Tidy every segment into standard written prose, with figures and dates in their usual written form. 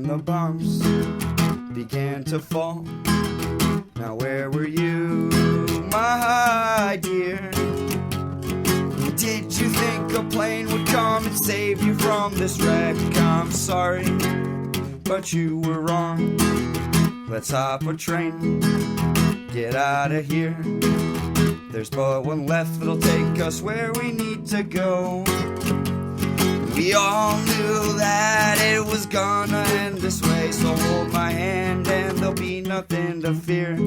the bombs began to fall. Now where were you, my dear? Did you think a plane would come and save you from this wreck? I'm sorry, but you were wrong. Let's hop a train, get out of here. There's but one left that'll take us where we need to go. We all knew that it was gonna end this way, so hold my hand and there'll be nothing to fear.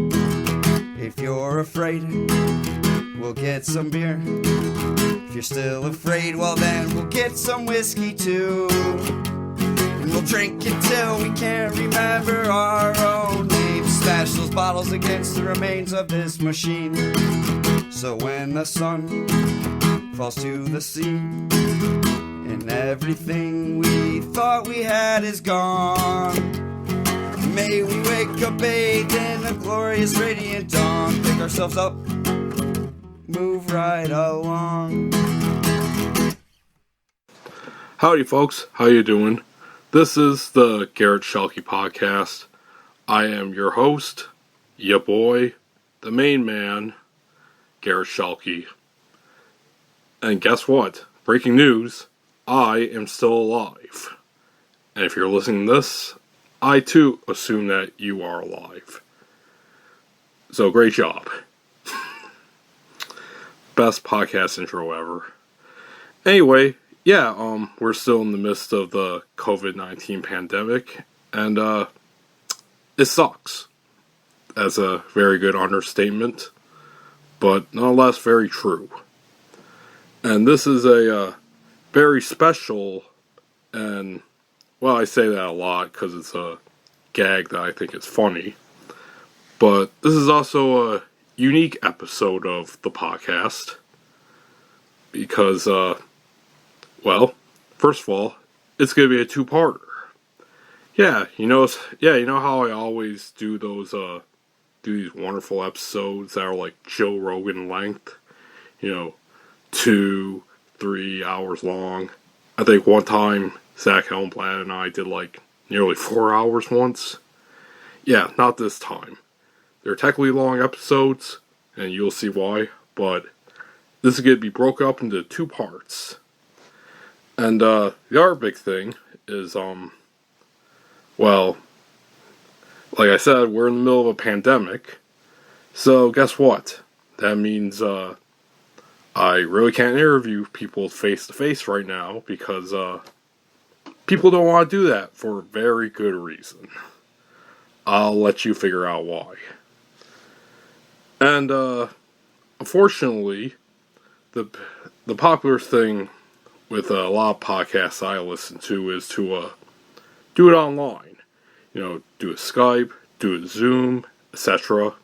If you're afraid, we'll get some beer. If you're still afraid, well then we'll get some whiskey too. And we'll drink it till we can't remember our own names. Smash those bottles against the remains of this machine. So when the sun falls to the sea, and everything we thought we had is gone, may we wake up bathed in a glorious radiant dawn. Pick ourselves up, move right along. Howdy folks, how you doing? This is the Garret Schuelke podcast. I am your host, ya boy, the main man, Garret Schuelke. And guess what? Breaking news, I am still alive. And if you're listening to this, I too assume that you are alive. So great job. Best podcast intro ever. Anyway, yeah, we're still in the midst of the COVID-19 pandemic, and it sucks. That's a very good understatement, but nonetheless very true. And this is a very special, and, well, I say that a lot because it's a gag that I think is funny, but this is also a unique episode of the podcast because, well, first of all, it's going to be a two-parter. Yeah, you know how I always do those, do these wonderful episodes that are like Joe Rogan length, 2-3 hours long. I think one time Zach Helmblad and I did like nearly 4 hours once. Yeah, not this time. They're technically long episodes, and you'll see why, but this is going to be broken up into two parts. And the other big thing is, well, like I said, we're in the middle of a pandemic, so guess what? That means I really can't interview people face-to-face right now because people don't want to do that for very good reason. I'll let you figure out why. And unfortunately, the popular thing with a lot of podcasts I listen to is to do it online. Do a Skype, do a Zoom, etc.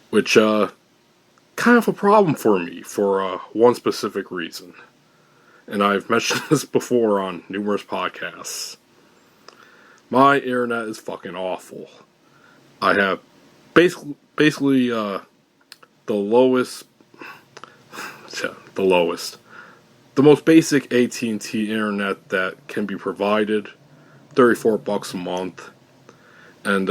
Which kind of a problem for me for one specific reason. And I've mentioned this before on numerous podcasts. My internet is fucking awful. I have basically the lowest, the most basic AT&T internet that can be provided, $34 a month. And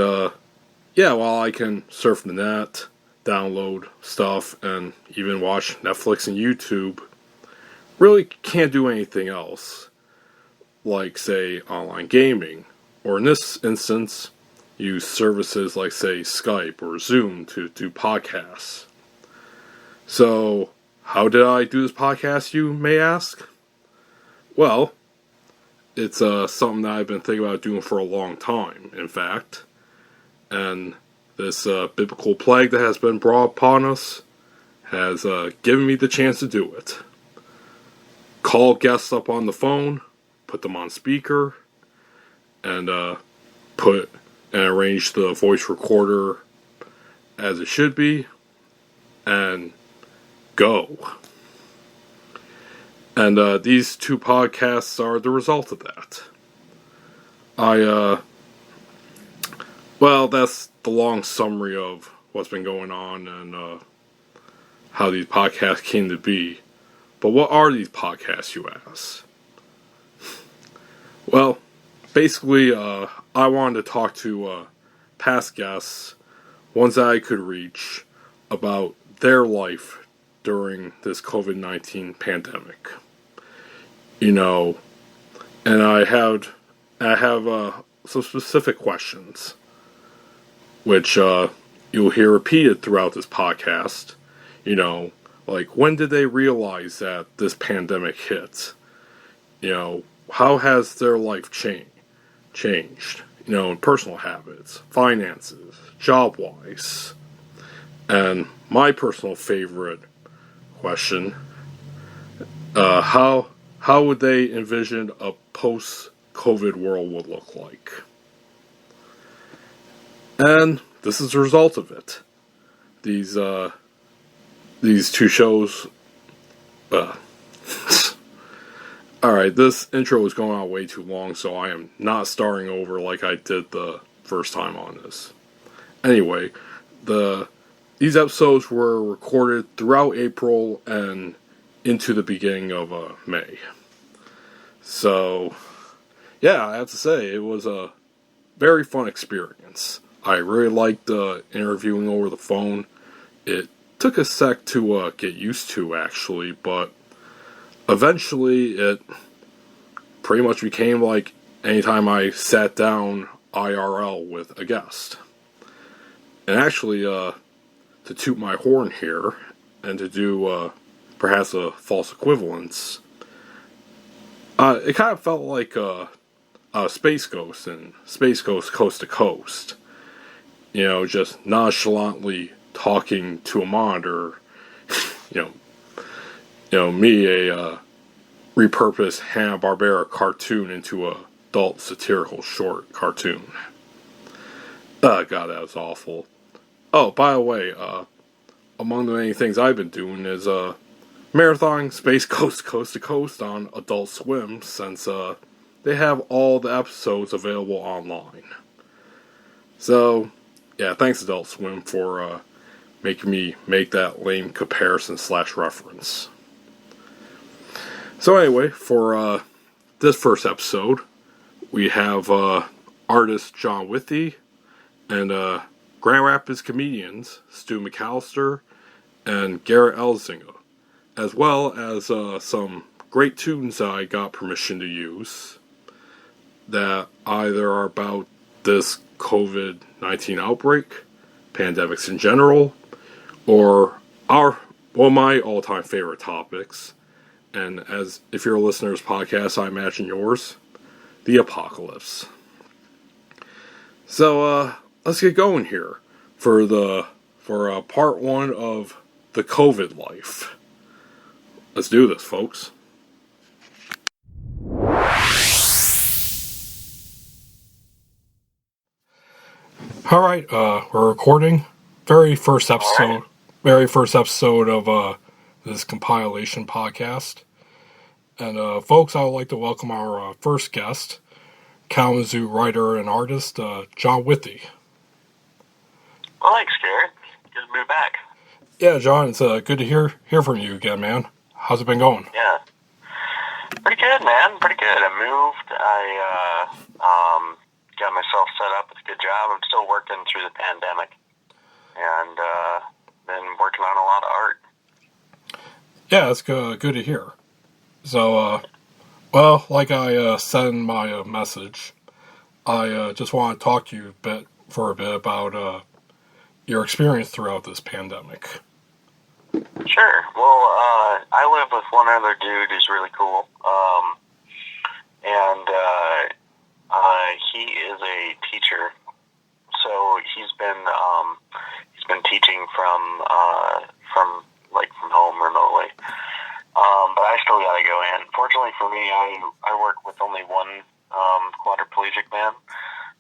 yeah, while I can surf the net, download stuff, and even watch Netflix and YouTube, really can't do anything else, like, say, online gaming, or in this instance, use services like, say, Skype or Zoom to do podcasts. So, how did I do this podcast, you may ask? Well, it's something that I've been thinking about doing for a long time, in fact, and this biblical plague that has been brought upon us has given me the chance to do it. Call guests up on the phone, put them on speaker, and arrange the voice recorder as it should be, and go. And these two podcasts are the result of that. Well, that's the long summary of what's been going on and how these podcasts came to be. But what are these podcasts, you ask? Well, basically, I wanted to talk to past guests, ones that I could reach, about their life during this COVID-19 pandemic. You know, and I have some specific questions, which you'll hear repeated throughout this podcast. You know, like, when did they realize that this pandemic hit? You know, how has their life changed? You know, in personal habits, finances, job-wise. And my personal favorite question, how would they envision a post-COVID world would look like? And this is the result of it. These two shows. Alright, this intro is going on way too long, so I am not starting over like I did the first time on this. Anyway, these episodes were recorded throughout April and into the beginning of May. So, yeah, I have to say, it was a very fun experience. I really liked interviewing over the phone. It took a sec to get used to, actually, but eventually it pretty much became like anytime I sat down IRL with a guest. And actually, to toot my horn here, and to do perhaps a false equivalence, it kind of felt like a Space Ghost and Space Ghost Coast to Coast. You know, just nonchalantly talking to a monitor. you know, me, a repurposed Hanna-Barbera cartoon into a adult satirical short cartoon. God, that was awful. Oh, by the way, among the many things I've been doing is marathoning Space Ghost Coast to Coast on Adult Swim, since they have all the episodes available online. So, yeah, thanks Adult Swim for making me make that lame comparison / reference. So anyway, for this first episode, we have artist John Withee and Grand Rapids comedians Stu McCallister and Garret Elzinga, as well as some great tunes that I got permission to use that either are about this COVID-19 outbreak, pandemics in general, or my all-time favorite topics, and as if you're a listener to this podcast, I imagine yours, the apocalypse. So let's get going here for part one of the COVID life. Let's do this, folks. All right, we're recording. Very first episode of this compilation podcast. And folks, I would like to welcome our first guest, Kalamazoo writer and artist, John Withee. Well, thanks, Gerrit. Good to be back. Yeah, John, it's good to hear from you again, man. How's it been going? Yeah. Pretty good, man. Pretty good. I moved. I got myself set up with a good job. I'm still working through the pandemic. And been working on a lot of art. Yeah, it's good to hear. So, well, like I said in my message, I just want to talk to you for a bit about your experience throughout this pandemic. Sure. Well, I live with one other dude who's really cool. And he is a teacher. So he's been teaching from home remotely. But I still gotta go in. Fortunately for me, I work with only one quadriplegic man,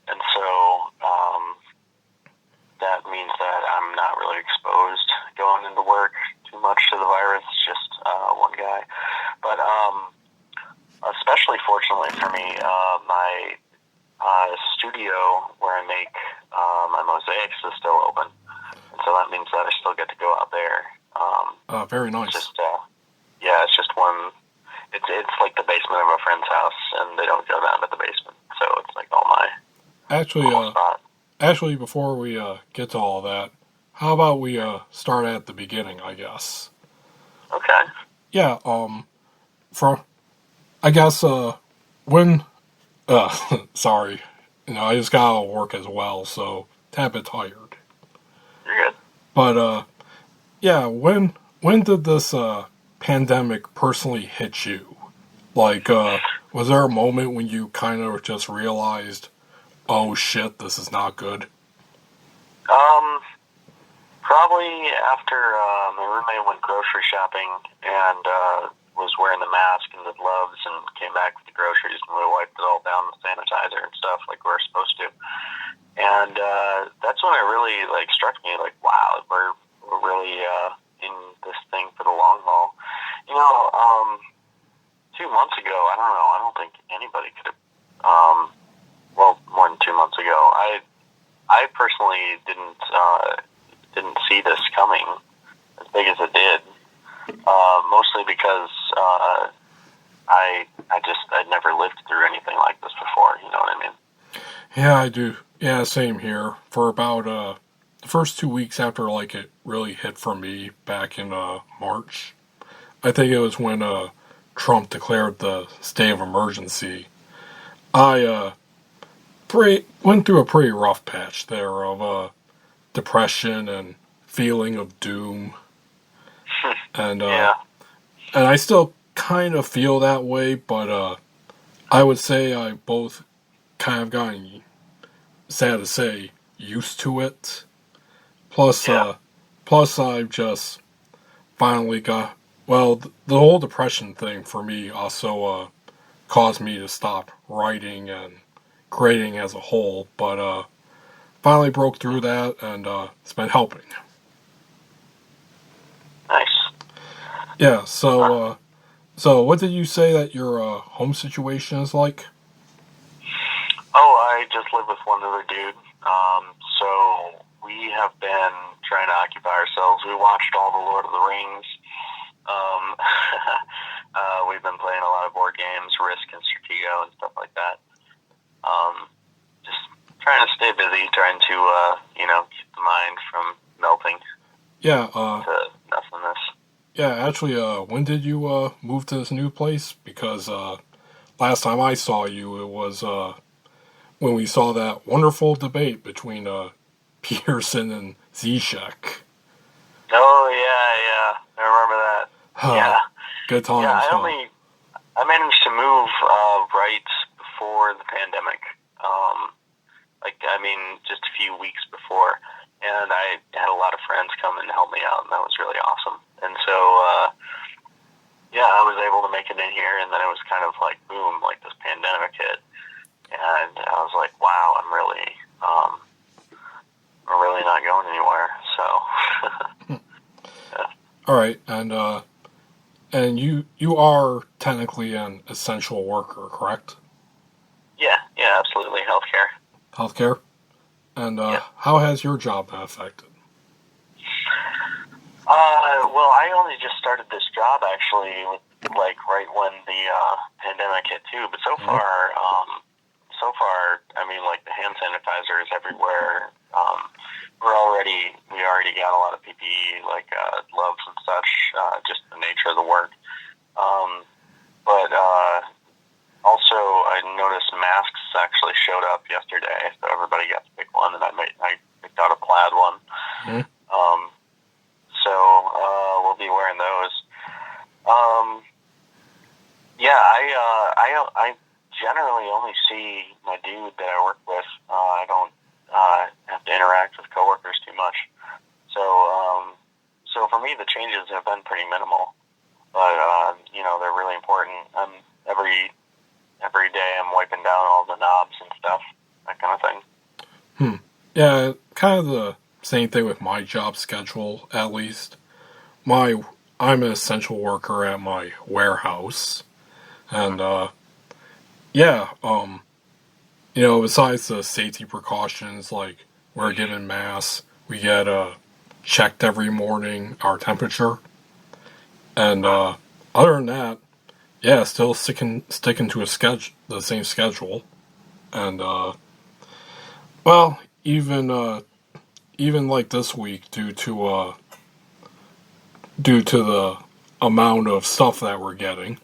and so that means that I'm not really exposed going into work too much to the virus. Just one guy. But especially fortunately for me, my studio where I make my mosaics is still open, and so that means that I still get to go out there. Very nice. It's just one. It's like the basement of a friend's house, and they don't go down to the basement, so it's Actually, cool spot. actually, before we get to all that, how about we start at the beginning? I guess. Okay. Yeah. For I guess when sorry, I just got out of work as well, so a bit tired. You're good. But yeah, when did this pandemic personally hit you? Like, was there a moment when you kind of just realized, oh shit, this is not good? Probably after my roommate went grocery shopping and was wearing the mask and the gloves and came back with the groceries and we wiped it all down with sanitizer and stuff like we're supposed to. And that's when it really struck me wow, we're really in this thing for the long haul. 2 months ago, I don't think anybody could have. Well, more than 2 months ago, I personally didn't see this coming as big as it did. Mostly because I'd never lived through anything like this before. You know what I mean? Yeah, I do. Yeah, same here. For about the first 2 weeks after it really hit for me back in March, I think it was when Trump declared the state of emergency. I went through a pretty rough patch there of depression and feeling of doom, and Yeah. and I still kind of feel that way, but I would say I both kind of gotten, sad to say, used to it. Plus, plus I've just finally got, well, the whole depression thing for me also caused me to stop writing and creating as a whole, but finally broke through that, and it's been helping. Nice. Yeah, so what did you say that your home situation is like? Oh, I just live with one other dude. So we have been trying to occupy ourselves. We watched all the Lord of the Rings. We've been playing a lot of board games, Risk and Stratego and stuff like that. Just trying to stay busy, trying to keep the mind from melting. Yeah. To nothingness. Yeah, actually, when did you move to this new place? Because last time I saw you, it was when we saw that wonderful debate between Pearson and Zizek. Oh yeah, I remember that. Yeah, good times. Yeah, I managed to move right before the pandemic. Just a few weeks before, and I had a lot of friends come and help me out, and that was really awesome. And so, I was able to make it in here, and then it was kind of like boom, like this pandemic hit, and I was like, wow, I'm really not going anywhere. So, yeah. All right, and you are technically an essential worker, correct? Yeah, absolutely, healthcare. Healthcare, and how has your job been affected? Well, I only just started this job actually, right when the pandemic hit too. But so far, the hand sanitizer is everywhere. We already got a lot of PPE, gloves and such, just the nature of the work. But also, I noticed masks actually showed up yesterday, so everybody got to pick one, and I picked out a plaid one. Mm-hmm. So we'll be wearing those. I generally only see my dude that I work with. I don't have to interact with coworkers too much. So for me, the changes have been pretty minimal, but they're really important. Every day I'm wiping down all the knobs and stuff, that kind of thing. Yeah, kind of the same thing with my job schedule, at least. I'm an essential worker at my warehouse, and besides the safety precautions, like we're given masks, we get checked every morning, our temperature, and other than that, still sticking to the same schedule, and Well, even like this week, due to the amount of stuff that we're getting,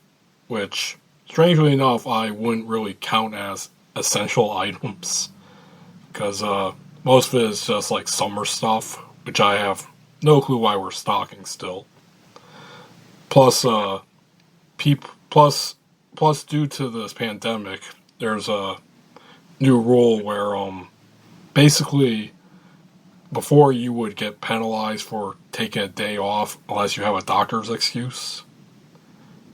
which, strangely enough, I wouldn't really count as essential items, because most of it is just like summer stuff, which I have no clue why we're stocking still. Plus, plus due to this pandemic, there's a new rule where basically before you would get penalized for taking a day off unless you have a doctor's excuse.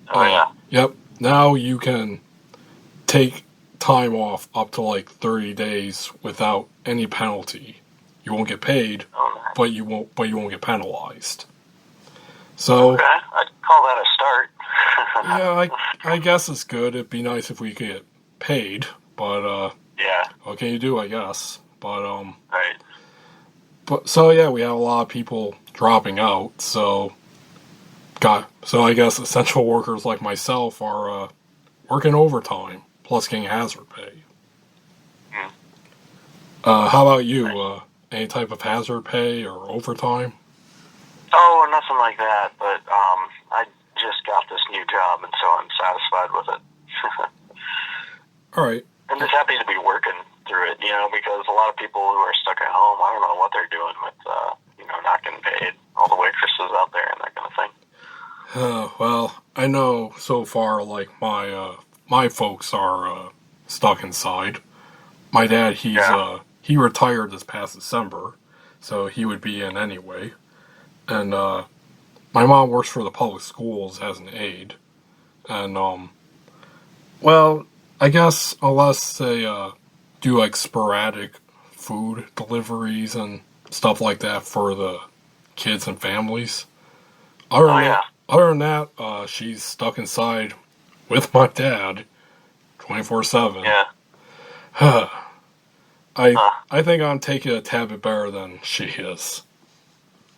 Oh, yeah. Yep. Now you can take time off up to like 30 days without any penalty. You won't get paid, but you won't get penalized. So okay. I'd call that a start. yeah, I guess it's good. It'd be nice if we could get paid, but yeah. what can you do, I guess. But right. But so yeah, we have a lot of people dropping out. So I guess essential workers like myself are working overtime plus getting hazard pay. Mm. How about you? Any type of hazard pay or overtime? Oh, nothing like that. But I just got this new job, and so I'm satisfied with it. All right. I'm just happy to be working through it, because a lot of people who are stuck at home, I don't know what they're doing with, not getting paid, all the waitresses out there and that kind of thing. Well, I know so far, like, my folks are stuck inside. My dad, he retired this past December, so he would be in anyway. And my mom works for the public schools as an aide. And, well, I guess unless they do like sporadic food deliveries and stuff like that for the kids and families. Other than that, she's stuck inside with my dad 24/7. Yeah. I think I'm taking it a tad bit better than she is.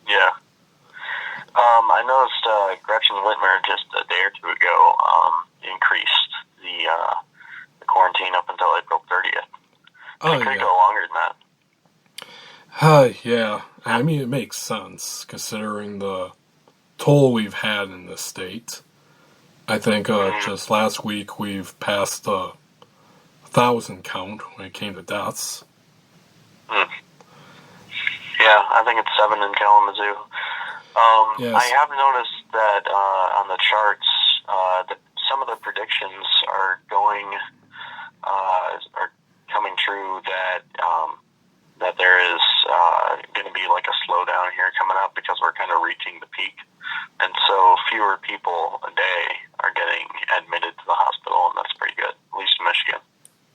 Yeah. I noticed Gretchen Whitmer just a day or two ago increased the quarantine up until April 30th. It could go longer than that. Yeah. I mean, it makes sense considering the toll we've had in this state. I think just last week we've passed the 1,000 count when it came to deaths. Mm. Yeah, I think it's 7 in Kalamazoo. Yes. I have noticed that on the charts that some of the predictions are coming true that that there is going to be like a slowdown here coming up because we're kind of reaching the peak, and so fewer people a day are getting admitted to the hospital, and that's pretty good, at least in Michigan.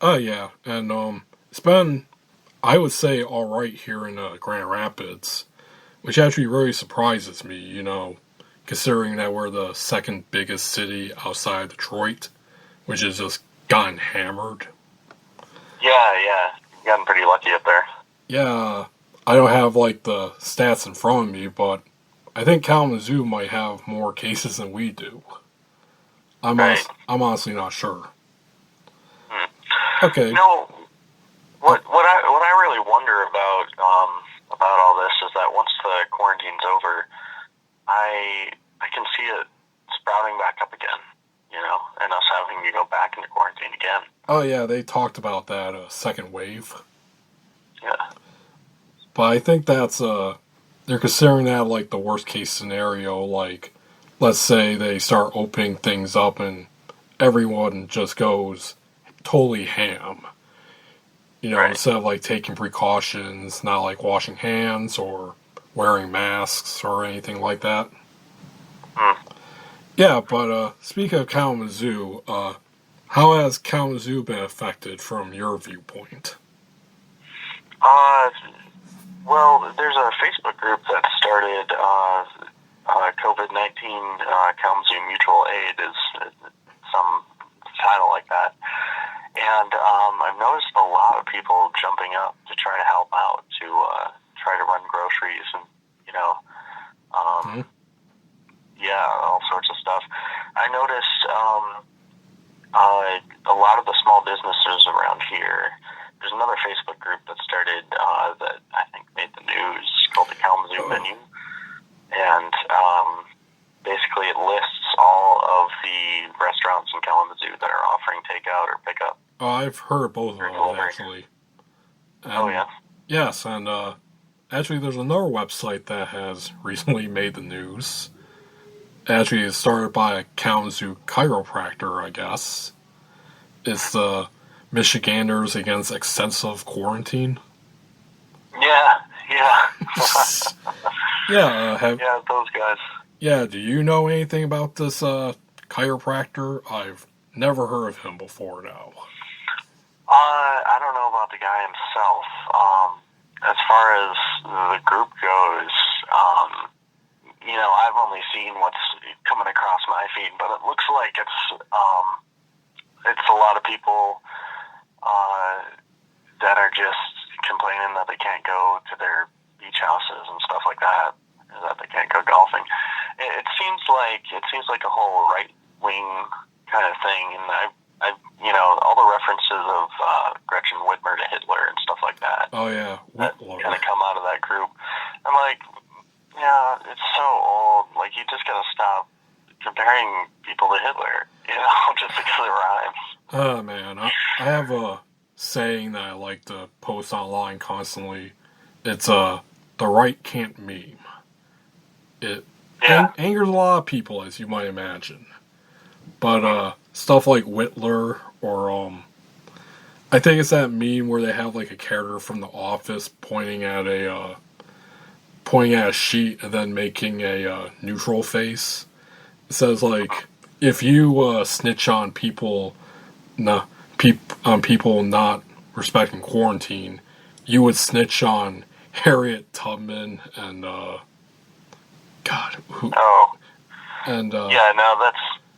Oh yeah, and it's been, I would say, all right here in Grand Rapids, which actually really surprises me, considering that we're the second biggest city outside Detroit, which has just gotten hammered. Yeah, you've gotten pretty lucky up there. Yeah, I don't have, like, the stats in front of me, but I think Kalamazoo might have more cases than we do. I'm honestly not sure. Okay. What I really wonder about all this is that once the quarantine's over, I can see it sprouting back up again, and us having to go back into quarantine again. Oh yeah, they talked about that second wave. Yeah. But I think that's they're considering that like the worst case scenario. Like, let's say they start opening things up and everyone just goes totally ham. Right. Instead of like taking precautions, not like washing hands or wearing masks or anything like that. Mm. Yeah, but speaking of Kalamazoo, how has Kalamazoo been affected from your viewpoint? Well, there's a Facebook group that started COVID-19 Kalamazoo Mutual Aid is some title like that. And I've noticed a lot of people jumping up to try to help out, to try to run groceries and, all sorts of stuff. I noticed a lot of the small businesses around here, there's another Facebook group that started that I think made the news called the Kalamazoo Menu, and basically it lists all of the restaurants in Kalamazoo that are offering takeout or pickup. Oh, I've heard both of those, actually. And, oh, yeah? Yes, and actually there's another website that has recently made the news. Actually, it's started by a Kalamazoo chiropractor, I guess. It's the Michiganders Against Extensive Quarantine. Yeah. Yeah, yeah, those guys. Yeah, do you know anything about this chiropractor? I've never heard of him before now. I don't know about the guy himself. As far as the group goes, I've only seen what's coming across my feed, but it looks like it's a lot of people that are just complaining that they can't go to their beach houses and stuff like that, that they can't go golfing. It seems like a whole right wing kind of thing, and I all the references of Gretchen Whitmer to Hitler and stuff like that. Oh yeah, that kind of come out of that group. I'm like, yeah, it's so old. Like, you just gotta stop comparing people to Hitler, just because it rhymes. Oh man, I have a saying that I like to post online constantly. It's the right can't meme. It angers a lot of people, as you might imagine. But stuff like Whitler, or I think it's that meme where they have like a character from The Office pointing at a sheet and then making a neutral face. It says like, if you snitch on people not respecting quarantine, you would snitch on Harriet Tubman and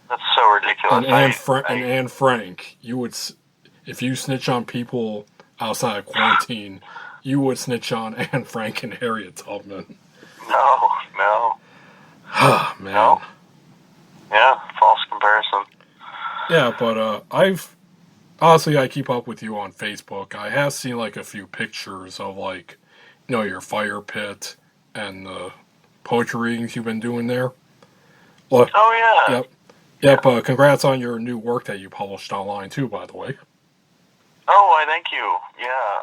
that's so ridiculous. And Anne Frank, you would, if you snitch on people outside of quarantine, you would snitch on Anne Frank and Harriet Tubman. No. Ah, man. No. Yeah, false comparison. Yeah, but I keep up with you on Facebook. I have seen like a few pictures of like, your fire pit and the poetry readings you've been doing there. Look, oh yeah. Yep. Congrats on your new work that you published online too, by the way. Oh, I thank you. Yeah.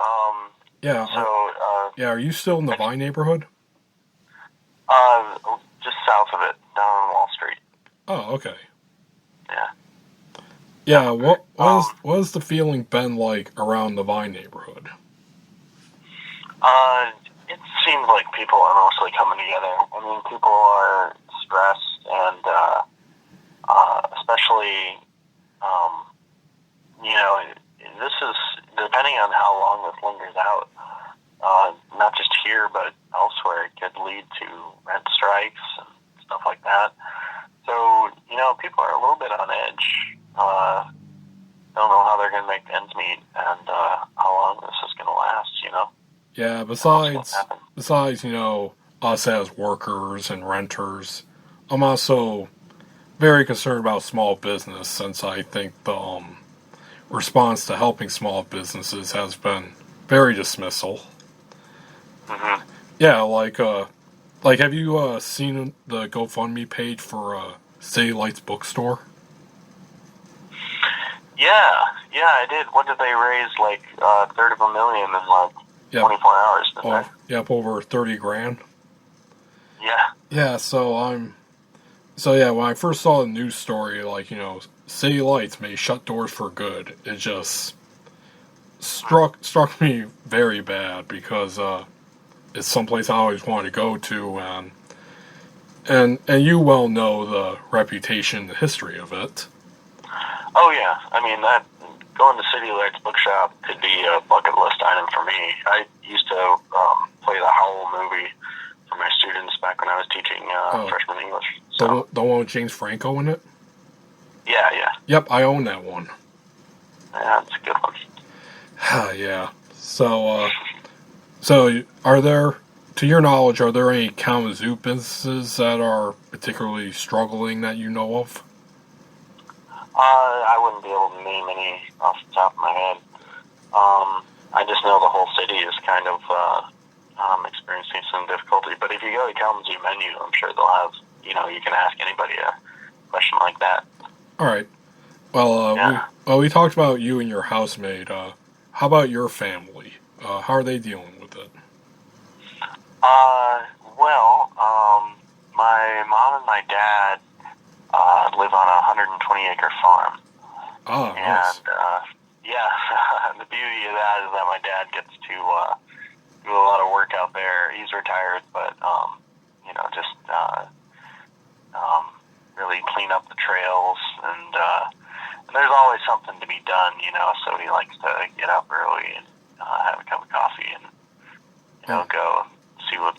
Are you still in the Vine neighborhood? Just south of it, down on Wall Street. Oh, okay. Yeah. Yeah. What has the feeling been like around the Vine neighborhood? It seems like people are mostly coming together. I mean, people are stressed, and especially, this is, depending on how long this lingers out, not just here, but elsewhere, it could lead to rent strikes and stuff like that. So, people are a little bit on edge. Don't know how they're going to make ends meet, and how long this is going to last, Yeah, besides, us as workers and renters, I'm also very concerned about small business, since I think the response to helping small businesses has been very dismissal. Mm-hmm. Yeah, like have you seen the GoFundMe page for City Lights Bookstore? Yeah, I did. What did they raise? Like $350,000 in like 24 hours, didn't they? Yep, over $30,000. Yeah. Yeah, when I first saw the news story, like, City Lights may shut doors for good, it just struck me very bad, because it's someplace I always wanted to go to, and you well know the reputation, the history of it. Oh yeah, I mean, that going to City Lights Bookshop could be a bucket list item for me. I used to play the Howl movie for my students back when I was teaching freshman English. So. The one with James Franco in it? Yeah. Yep, I own that one. Yeah, it's a good one. Yeah. So are there, to your knowledge, are there any Kalamazoo businesses that are particularly struggling that you know of? I wouldn't be able to name any off the top of my head. I I just know the whole city is kind of experiencing some difficulty. But if you go to Kalamazoo menu, I'm sure they'll have, you can ask anybody a question like that. All right. Well, we talked about you and your housemate. How about your family? How are they dealing with it? My mom and my dad live on a 120-acre farm. Oh, nice. And the beauty of that is that my dad gets to do a lot of work out there. He's retired, but just really clean up the trails, and there's always something to be done, so he likes to get up early and have a cup of coffee and go see what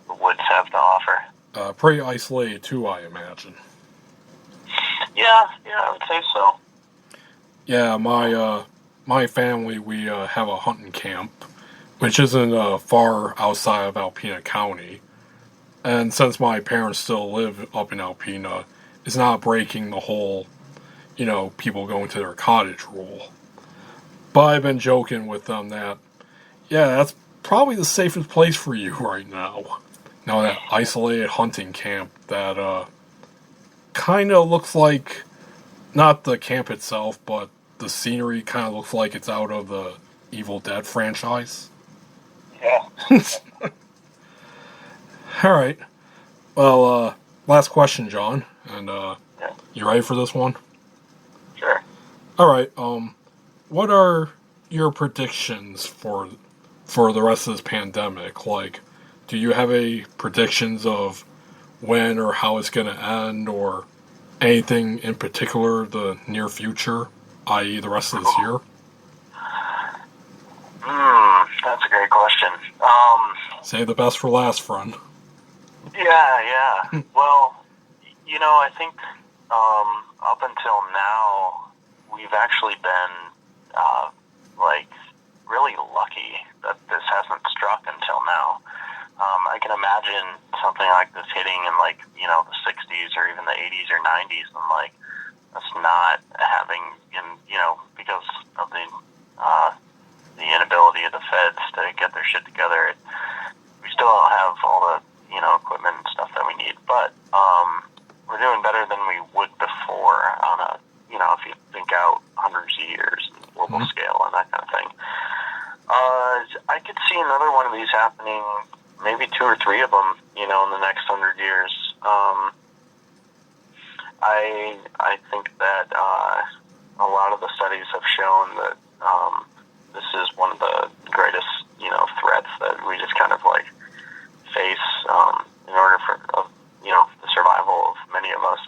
the woods have to offer. Pretty isolated too, I imagine. Yeah, I would say so. Yeah, my family, we have a hunting camp, which isn't far outside of Alpena County. And since my parents still live up in Alpena, it's not breaking the whole, people going to their cottage rule. But I've been joking with them that, that's probably the safest place for you right now. That isolated hunting camp that kind of looks like, not the camp itself, but the scenery kind of looks like it's out of the Evil Dead franchise. Yeah. All right. Well, last question, John. And you ready for this one? Sure. All right. What are your predictions for the rest of this pandemic? Like, do you have any predictions of when or how it's going to end, or anything in particular the near future, i.e. the rest of this year? That's a great question. Save the best for last, friend. Yeah. Well, I think up until now, we've actually been really lucky that this hasn't struck until now. I can imagine something like this hitting in the 60s or even the 80s or 90s, and us not having, because of the inability of the feds to get their shit together. We still don't have all the equipment and stuff that we need, but we're doing better than we would before on a if you think out hundreds of years, global scale and that kind of thing. I could see another one of these happening, maybe 2 or 3 of them, in the next 100 years. I think that a lot of the studies have shown that this is one of the greatest, threats that we just kind of face in order for the survival of many of us.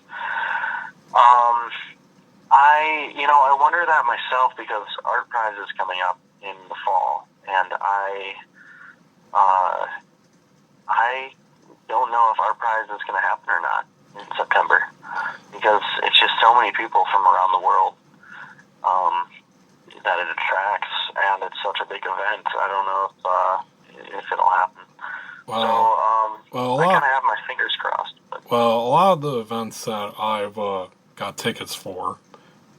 I wonder that myself, because Art Prize is coming up in the fall, and I don't know if Art Prize is going to happen or not in September, because it's just so many people from around the world that it attracts, and it's such a big event. I don't know if it'll happen. I kind of have my fingers crossed. But. Well, a lot of the events that I've got tickets for,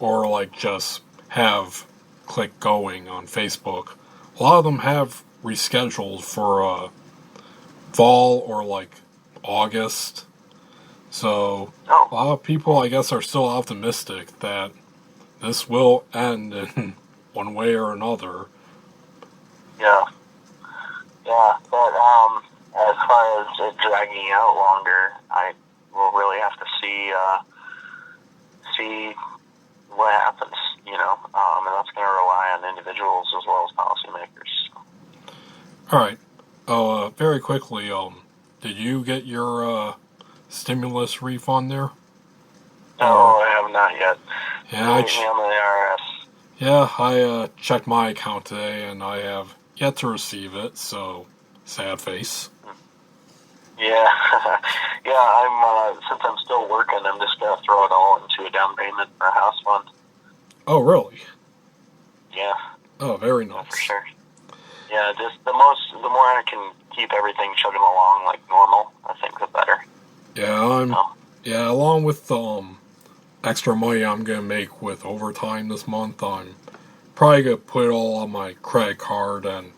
or just have click going on Facebook, a lot of them have rescheduled for fall or August. So a lot of people, I guess, are still optimistic that this will end in one way or another. Yeah, but as far as it dragging out longer, I will really have to see what happens, and that's going to rely on individuals as well as policymakers. All right. Very quickly, did you get your stimulus refund there? No, I have not yet. Yeah, on the IRS. Yeah, I checked my account today, and I have yet to receive it, so sad face. Yeah, I'm since I'm still working, I'm just gonna throw it all into a down payment for a house fund. Oh, really? Yeah. Oh, very nice. For sure. Yeah, just the more I can keep everything chugging along like normal, I think the better. Yeah, along with extra money I'm gonna make with overtime this month, I'm probably gonna put it all on my credit card and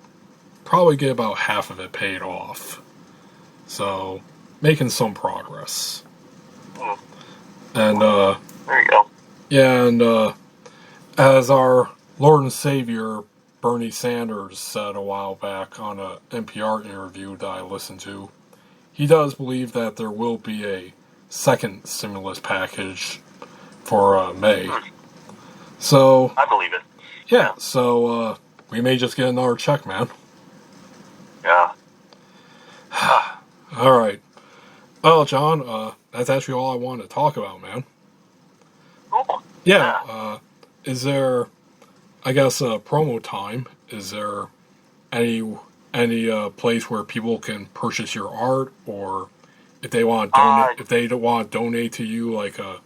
probably get about half of it paid off. So, making some progress. And, there you go. yeah, and, as our Lord and Savior, Bernie Sanders, said a while back on a NPR interview that I listened to, he does believe that there will be a second stimulus package for, May. So, I believe it. yeah, so, we may just get another check, man. Yeah. Alright. Well, John, that's actually all I wanted to talk about, man. Cool. Yeah, is there, I guess, promo time? Is there any place where people can purchase your art, or if they want to donate, if they want to donate to you, like a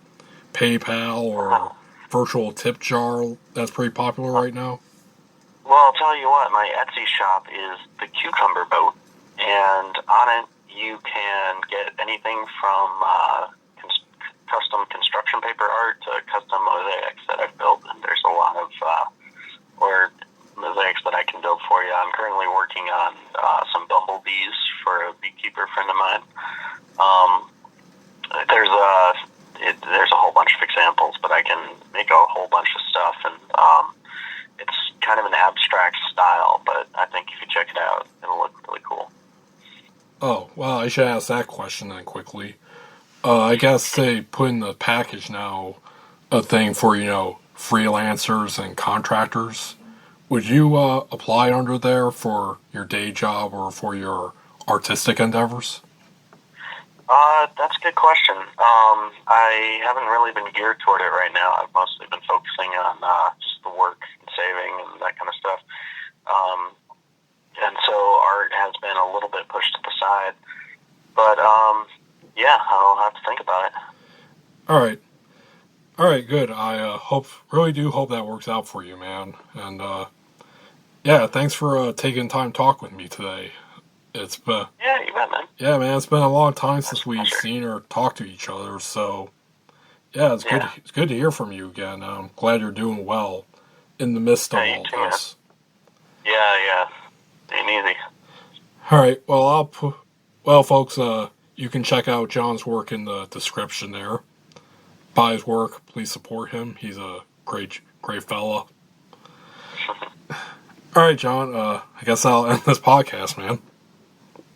PayPal or virtual tip jar that's pretty popular right now? Well, I'll tell you what, my Etsy shop is the Cucumber Boat, and on it you can get anything from custom construction paper art to custom mosaics that I've built, and there's a lot of mosaics that I can build for you. I'm currently working on some bumblebees for a beekeeper friend of mine. There's a whole bunch of examples, but I can make a whole bunch of stuff, and it's kind of an abstract style, but I think if you check it out, it'll look really cool. Oh, well, I should ask that question then quickly. I guess they put in the package now a thing for, freelancers and contractors. Would you apply under there for your day job or for your artistic endeavors? That's a good question. I haven't really been geared toward it right now. I've mostly been focusing on just the work and saving and that kind of stuff. And so art has been a little bit pushed to the side. But, yeah, I'll have to think about it. All right, good. I really do hope that works out for you, man. And, yeah, thanks for taking time to talk with me today. It's been... Yeah, you bet, man. Yeah, man, it's been a long time since we've seen or talked to each other, so... Yeah, it's good. It's good to hear from you again. I'm glad you're doing well in the midst of all this. Yeah. Ain't easy. All right. Well, folks, you can check out John's work in the description there. Buy his work. Please support him. He's a great fella. All right, John. I guess I'll end this podcast, man.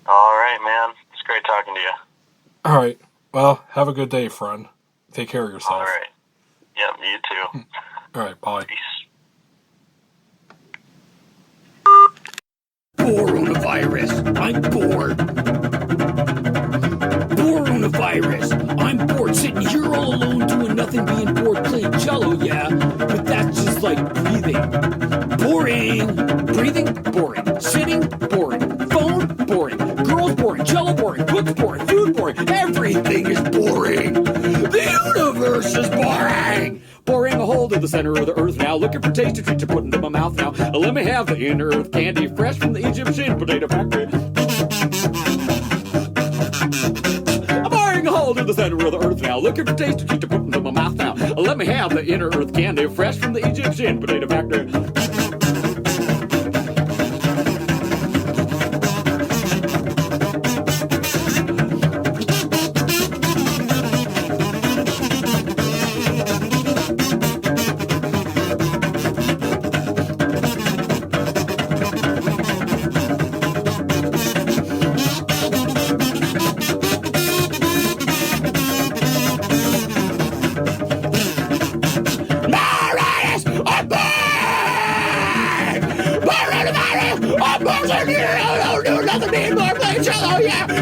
All right, man. It's great talking to you. All right. Well, have a good day, friend. Take care of yourself. All right. Yep, you too. All right, bye. Peace. Coronavirus. I'm bored. Coronavirus. I'm bored. Sitting here all alone doing nothing, being bored, playing cello, yeah. But that's just like breathing. Boring. Breathing? Boring. Sitting? Boring. Phone? Boring. Girls? Boring. Cello? Boring. Books? Boring. Food? Boring. Everything is boring. The universe is boring. Boring a hole to the center of the earth now. Looking for tasty treats to put into my mouth now. Let me have the inner earth candy fresh from the Egyptian potato factory. Boring a hole to the center of the earth now. Looking for tasty treats to put into my mouth now. Let me have the inner earth candy fresh from the Egyptian potato factory.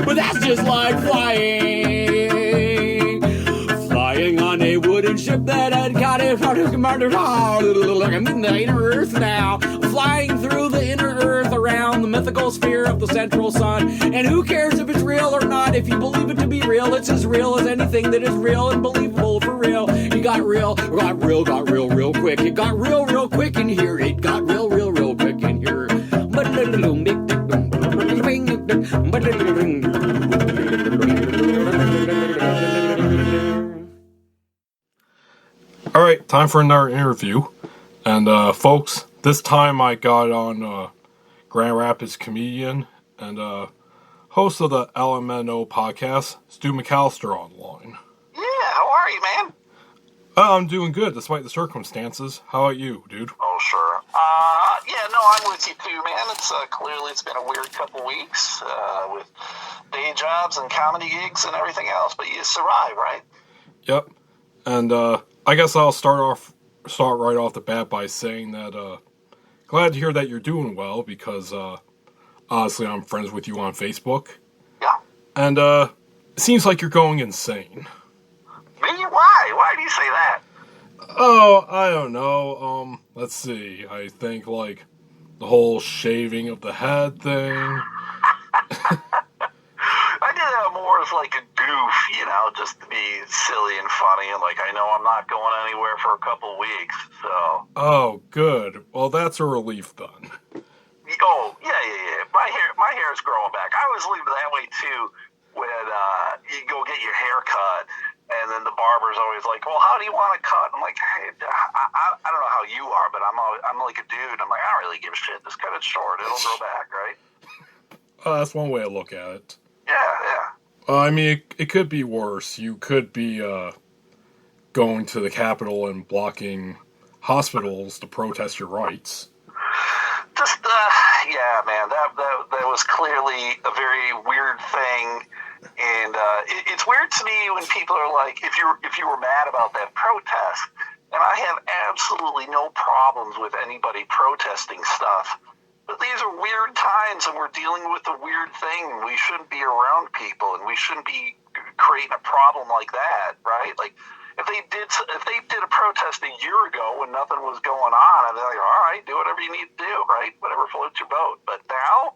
But that's just like flying on a wooden ship that had got it from the inner earth now, flying through the inner earth around the mythical sphere of the central sun. And who cares if it's real or not? If you believe it to be real, it's as real as anything that is real and believable for real. You got real quick. It got real quick in here. It got real quick in here. All right, time for another interview. And, folks, This time I got on Grand Rapids comedian and host of the LMNO podcast, Stu McCallister, online. Yeah, how are you, man? I'm doing good, despite the circumstances. How about you, dude? Oh, sure. Yeah, no, I'm with you too, man. It's clearly it's been a weird couple weeks with day jobs and comedy gigs and everything else, but you survive, right? Yep. And I guess I'll start right off the bat by saying that glad to hear that you're doing well, because honestly, I'm friends with you on Facebook. Yeah. And it seems like you're going insane. Me? Why? Why do you say that? Oh, I don't know. Let's see. I think, like, the whole shaving of the head thing. I did that more as like a goof, just to be silly and funny, and like, I know I'm not going anywhere for a couple weeks, so. Oh, good. Well, that's a relief then. Oh, yeah. My hair is growing back. I was leaving that way too when you go get your hair cut. And then the barber's always like, well, how do you want to cut? I'm like, hey, I don't know how you are, but I'm like a dude. I'm like, I don't really give a shit. Just cut it short. It'll grow back, right? That's one way to look at it. Yeah. I mean, it could be worse. You could be going to the Capitol and blocking hospitals to protest your rights. Just, yeah, man, that was clearly a very weird thing. And it's weird to me when people are like, if you were mad about that protest, and I have absolutely no problems with anybody protesting stuff, but these are weird times, and we're dealing with a weird thing. We shouldn't be around people, and we shouldn't be creating a problem like that, right? Like, if they did a protest a year ago when nothing was going on, and they're like, all right, do whatever you need to do, right? Whatever floats your boat. But now,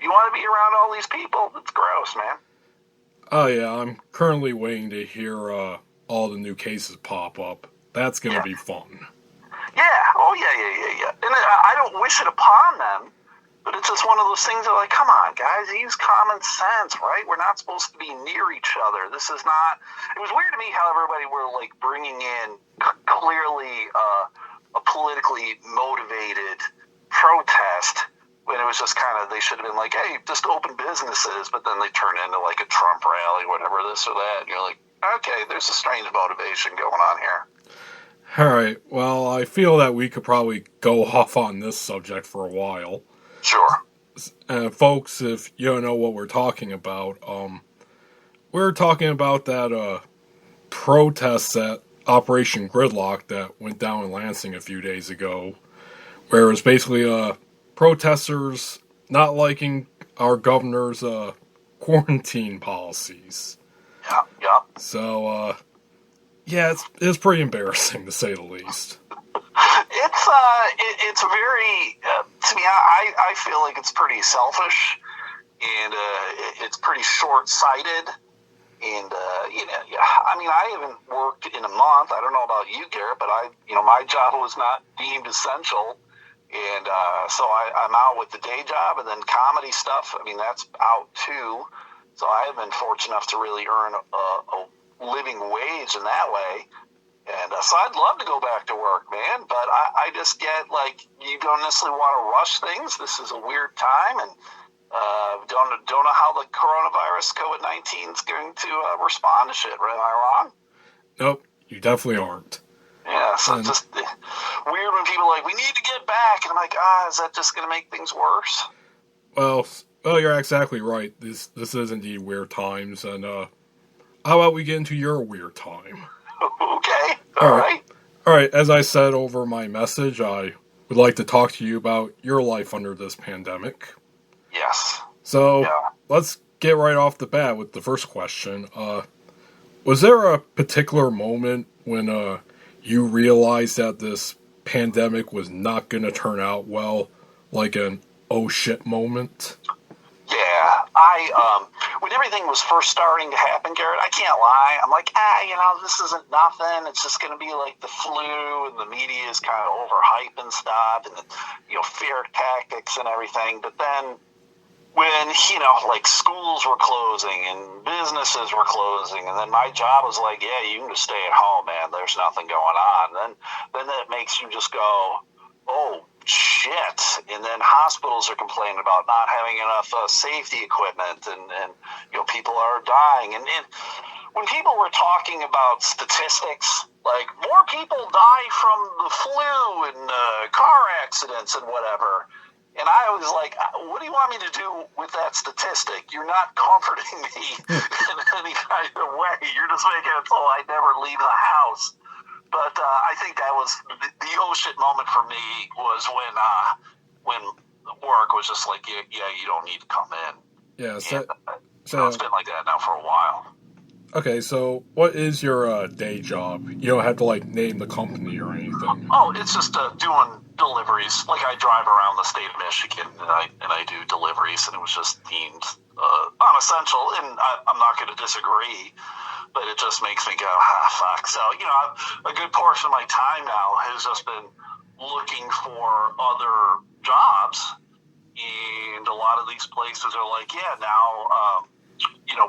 you want to be around all these people? It's gross, man. Oh, yeah, I'm currently waiting to hear all the new cases pop up. That's going to be fun. Yeah, oh, yeah. And I don't wish it upon them, but it's just one of those things that, like, come on, guys, use common sense, right? We're not supposed to be near each other. This is not... It was weird to me how everybody were, like, bringing in clearly a politically motivated protest, when it was just kind of, they should have been like, hey, just open businesses, but then they turn into like a Trump rally, whatever, this or that, and you're like, okay, there's a strange motivation going on here. All right, well, I feel that we could probably go off on this subject for a while. Sure. Folks, if you don't know what we're talking about, we're talking about that protest at Operation Gridlock that went down in Lansing a few days ago, where it was basically protesters not liking our governor's quarantine policies. Yeah. So, yeah, it's pretty embarrassing, to say the least. It's very, to me, I feel like it's pretty selfish, and it's pretty short-sighted, and, I mean, I haven't worked in a month. I don't know about you, Gerrit, but my job was not deemed essential. And so I'm out with the day job, and then comedy stuff, I mean, that's out too. So I have been fortunate enough to really earn a living wage in that way. And so I'd love to go back to work, man. But I just get, like, you don't necessarily want to rush things. This is a weird time, and don't know how the coronavirus, COVID-19 is going to respond to shit. Right? Am I wrong? Nope, you definitely aren't. Yeah, so it's just weird when people are like, we need to get back. And I'm like, is that just going to make things worse? Well, you're exactly right. This is indeed weird times. And how about we get into your weird time? Okay, all right. All right, as I said over my message, I would like to talk to you about your life under this pandemic. Yes. So, Let's get right off the bat with the first question. Was there a particular moment when you realized that this pandemic was not going to turn out well, like an oh shit moment? Yeah, when everything was first starting to happen, Gerrit, I can't lie. I'm like, this isn't nothing. It's just going to be like the flu, and the media is kind of overhyping stuff, and fear tactics and everything. But then when, like schools were closing and businesses were closing, and then my job was like, yeah, you can just stay at home, man. There's nothing going on. Then that makes you just go, oh, shit. And then hospitals are complaining about not having enough safety equipment, and people are dying. And when people were talking about statistics, like more people die from the flu and car accidents and whatever. And I was like, what do you want me to do with that statistic? You're not comforting me in any kind of way. You're just making it so I never leave the house. But I think that was the oh shit moment for me, was when work was just like, yeah, you don't need to come in. Yeah, so it's been like that now for a while. Okay, so what is your day job? You don't have to name the company or anything. Oh, it's just doing deliveries. Like, I drive around the state of Michigan and I do deliveries, and it was just deemed unessential. And I'm not going to disagree, but it just makes me go, fuck. So a good portion of my time now has just been looking for other jobs, and a lot of these places are like, yeah, now.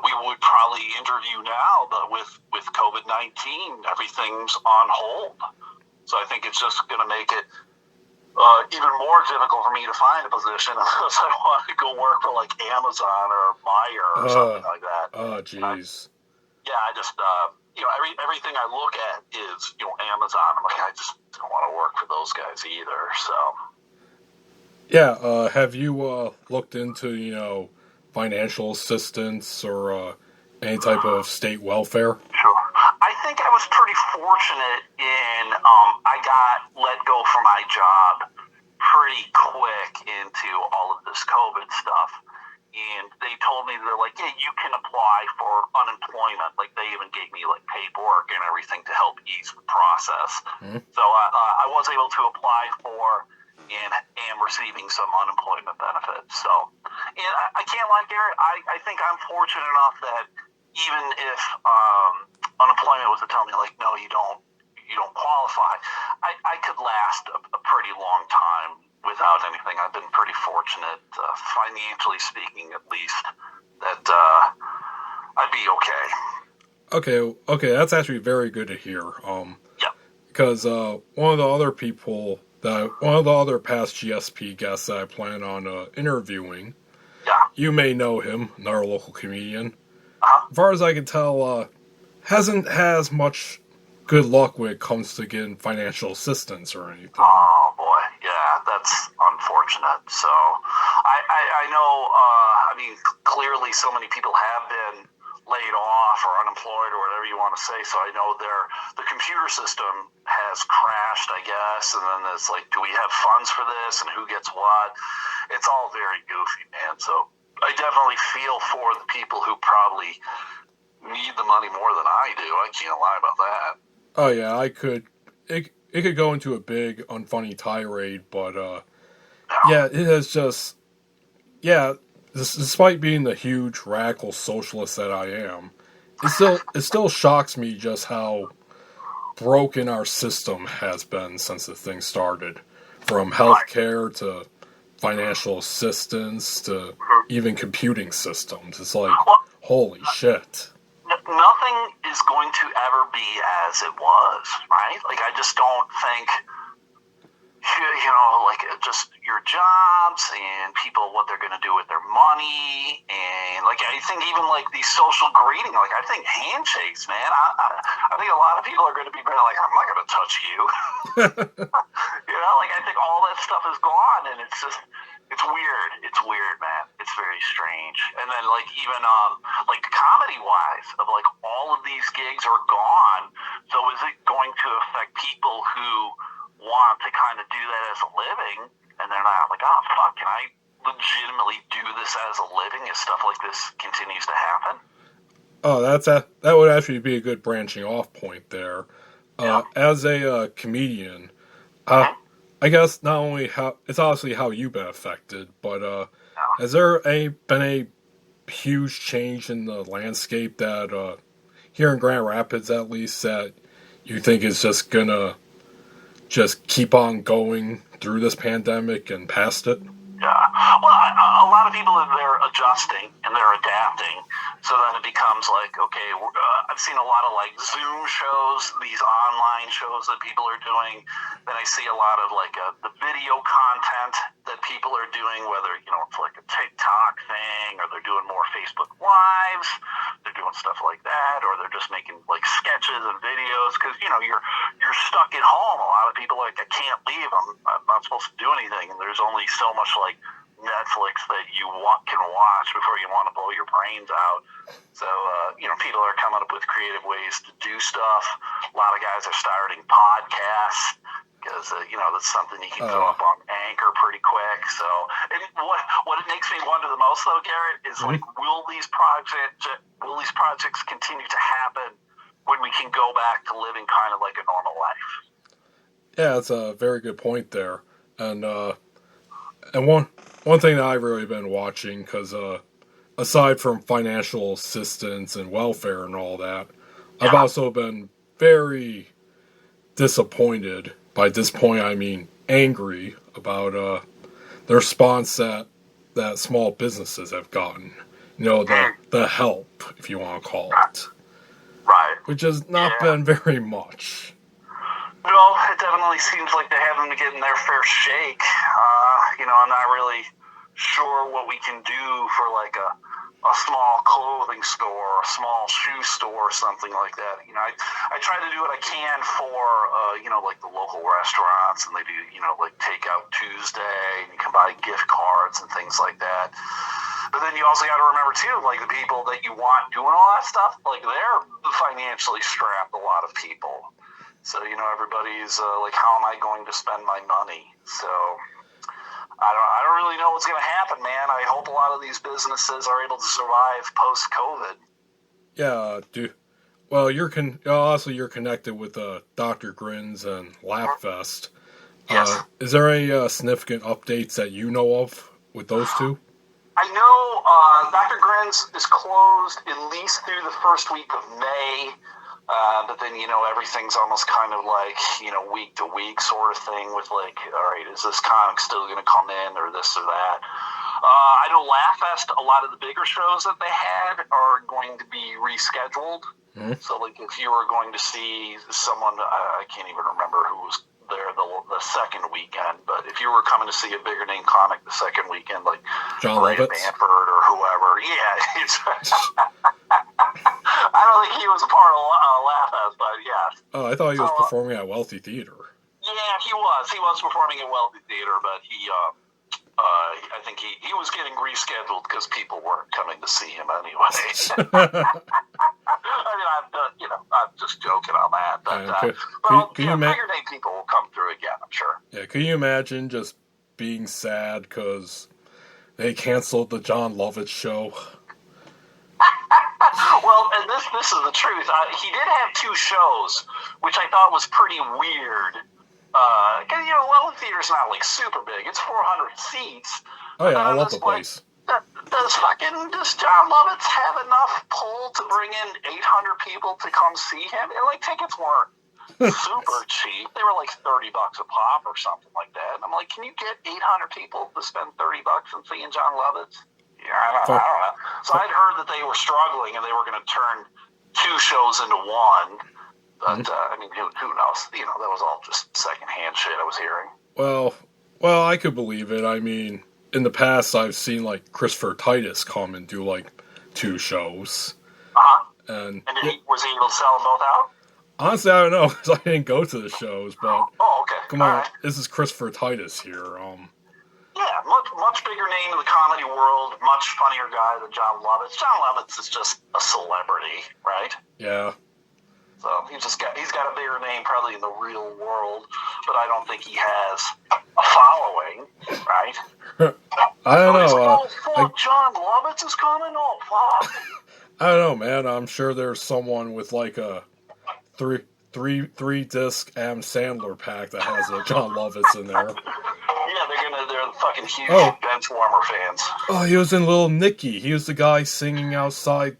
We would probably interview now, but with COVID-19, everything's on hold. So I think it's just going to make it even more difficult for me to find a position unless I want to go work for Amazon or Meijer or something like that. Oh, jeez. I just, everything I look at is, Amazon. I'm like, I just don't want to work for those guys either. So. Yeah, have you looked into, financial assistance or any type of state welfare? Sure. I think I was pretty fortunate in I got let go from my job pretty quick into all of this COVID stuff. And they told me, they're like, yeah, you can apply for unemployment. They even gave me paperwork and everything to help ease the process. Mm-hmm. So I was able to apply for and am receiving some unemployment benefits. So, and I can't lie, Garrett, I think I'm fortunate enough that even if unemployment was to tell me no, you don't qualify, I could last a pretty long time without anything. I've been pretty fortunate, financially speaking, at least, that I'd be okay. Okay, that's actually very good to hear. Yeah. Because one of the other past GSP guests that I plan on interviewing, you may know him, another local comedian. As far as I can tell, hasn't has much good luck when it comes to getting financial assistance or anything. Oh boy, yeah, that's unfortunate. So I know. Clearly, so many people have been laid off or unemployed or whatever you want to say. So I know the computer system has crashed, I guess, and then it's do we have funds for this and who gets what? It's all very goofy, man. So I definitely feel for the people who probably need the money more than I do. I can't lie about that. Oh yeah, it could go into a big unfunny tirade, but yeah, it has just despite being the huge radical socialist that I am, it still shocks me just how broken our system has been since the thing started. From healthcare to financial assistance to even computing systems. It's holy shit. Nothing is going to ever be as it was, right? I just don't think, just your jobs and people, what they're going to do with their money. And, I think even, these social greeting, I think handshakes, man. I think a lot of people are going to be very I'm not going to touch you. I think all that stuff is gone, and it's just, it's weird. It's weird, man. It's very strange. And then, even, comedy-wise, of, all of these gigs are gone. So is it going to affect people who want to kind of do that as a living, and they're not oh, fuck, can I legitimately do this as a living if stuff like this continues to happen? Oh, that would actually be a good branching off point there. As a comedian, I guess not only it's obviously how you've been affected, but has there been a huge change in the landscape that here in Grand Rapids, at least, that you think is just gonna just keep on going through this pandemic and past it? Yeah. Well, a lot of people, they're adjusting and they're adapting. So then it becomes like, okay, I've seen a lot of like Zoom shows, these online shows that people are doing. Then I see a lot of like the video content that people are doing, whether, you know, it's like a TikTok thing, or they're doing more Facebook Lives, they're doing stuff like that, or they're just making like sketches and videos, because, you know, you're stuck at home. A lot of people are like, I can't leave, I'm not supposed to do anything, and there's only so much like Netflix that you can watch before you want to blow your brains out. So, you know, people are coming up with creative ways to do stuff. A lot of guys are starting podcasts because, you know, that's something you can go up on Anchor pretty quick. So, and what it makes me wonder the most, though, Garrett, is like, will these projects continue to happen when we can go back to living kind of like a normal life? Yeah, that's a very good point there. And one thing that I've really been watching, because aside from financial assistance and welfare and all that, I've also been very disappointed. By disappointed, I mean angry about the response that small businesses have gotten. You know, the help, if you want to call it. Right. Which has not been very much. No, it definitely seems like they haven't been getting their fair shake. You know, I'm not really sure what we can do for like a small clothing store, a small shoe store, or something like that. You know, I try to do what I can for, you know, like the local restaurants, and they do, you know, like Takeout Tuesday, and you can buy gift cards and things like that. But then you also got to remember, too, like the people that you want doing all that stuff, like they're financially strapped, a lot of people. So, you know, everybody's like, how am I going to spend my money? So I don't really know what's going to happen, man. I hope a lot of these businesses are able to survive post-COVID. Yeah, well, you're connected with Dr. Grins and Laugh-Fest. Yes. Is there any significant updates that you know of with those two? I know Dr. Grins is closed at least through the first week of May. But then, you know, everything's almost kind of like, you know, week to week sort of thing with like, all right, is this comic still going to come in, or this or that? I know Laughfest, a lot of the bigger shows that they had are going to be rescheduled. Mm-hmm. So, like, if you were going to see someone, I can't even remember who was there the second weekend, but if you were coming to see a bigger name comic the second weekend, like John Ray Manford or whoever, it's I don't think he was a part of Laughhouse, but yeah. Oh, I thought he was performing at Wealthy Theater. Yeah, he was. He was performing at Wealthy Theater, but he, I think he was getting rescheduled because people weren't coming to see him anyway. I mean, I'm just joking on that. But, bigger name people will come through again, I'm sure. Yeah, can you imagine just being sad because they canceled the John Lovitz show? Well, and this is the truth. He did have two shows, which I thought was pretty weird. Because, you know, Wealthy Theater's not, like, super big. It's 400 seats. Oh, yeah, I love the place. Does John Lovitz have enough pull to bring in 800 people to come see him? And, like, tickets weren't super cheap. They were, like, $30 a pop or something like that. And I'm like, can you get 800 people to spend $30 on seeing John Lovitz? Yeah, I don't know. So I'd heard that they were struggling and they were going to turn two shows into one. But, I mean, who knows? You know, that was all just secondhand shit I was hearing. Well, I could believe it. I mean, in the past, I've seen, like, Christopher Titus come and do, like, two shows. Uh-huh. And was he able to sell them both out? Honestly, I don't know, because I didn't go to the shows, but... Oh, okay. Come on, This is Christopher Titus here, Yeah, much bigger name in the comedy world, much funnier guy than John Lovitz. John Lovitz is just a celebrity, right? Yeah. So he's got a bigger name probably in the real world, but I don't think he has a following, right? I don't know. Fuck, John Lovitz is coming? Oh, fuck. I don't know, man. I'm sure there's someone with like a three disc Adam Sandler pack that has a John Lovitz in there. Yeah, they're the fucking huge Benchwarmer fans. Oh, he was in Little Nicky. He was the guy singing outside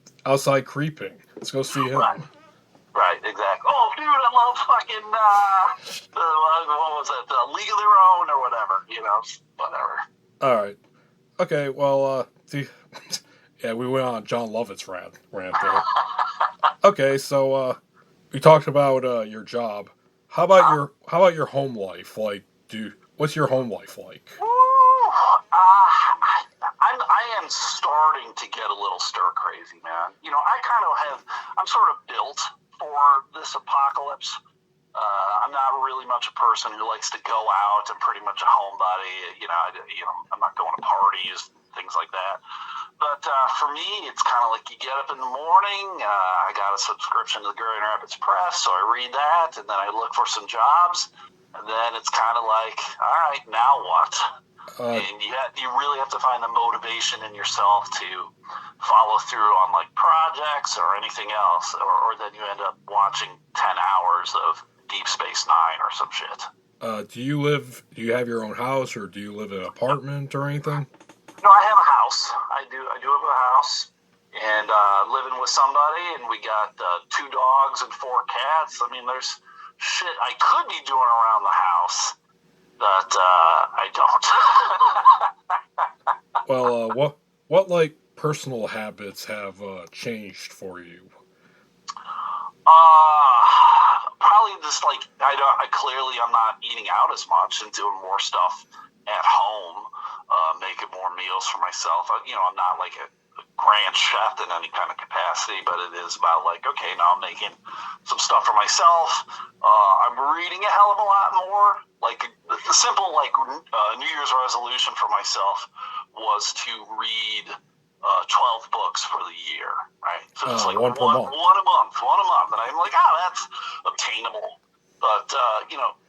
Creeping. Let's go see him. Right, exactly. Oh, dude, I love fucking, what was it, League of Their Own or whatever, you know, whatever. All right. Okay, well, Yeah, we went on John Lovett's rant there. Okay, so we talked about your job. How about your home life? Like, what's your home life like? I am starting to get a little stir crazy, man. You know, I'm sort of built for this apocalypse. I'm not really much a person who likes to go out. I'm pretty much a homebody. I'm not going to parties, things like that. But for me, it's kind of like you get up in the morning. I got a subscription to the Grand Rapids Press, so I read that, and then I look for some jobs. And then it's kind of like, all right, now what? And you really have to find the motivation in yourself to follow through on like projects or anything else, or then you end up watching 10 hours of Deep Space Nine or some shit. Do you have your own house, or do you live in an apartment or anything? No, I have a house. I do have a house, and living with somebody, and we got 2 dogs and 4 cats. I mean, there's shit I could be doing around the house, but I don't. Well, what like personal habits have changed for you? Probably just like I'm not eating out as much and doing more stuff at home, making more meals for myself. I'm not like a grand chef in any kind of capacity, but it is about like, okay, now I'm making some stuff for myself. I'm reading a hell of a lot more. Like the simple New Year's resolution for myself was to read 12 books for the year, right? So it's like one a month. And I'm like, that's obtainable. But,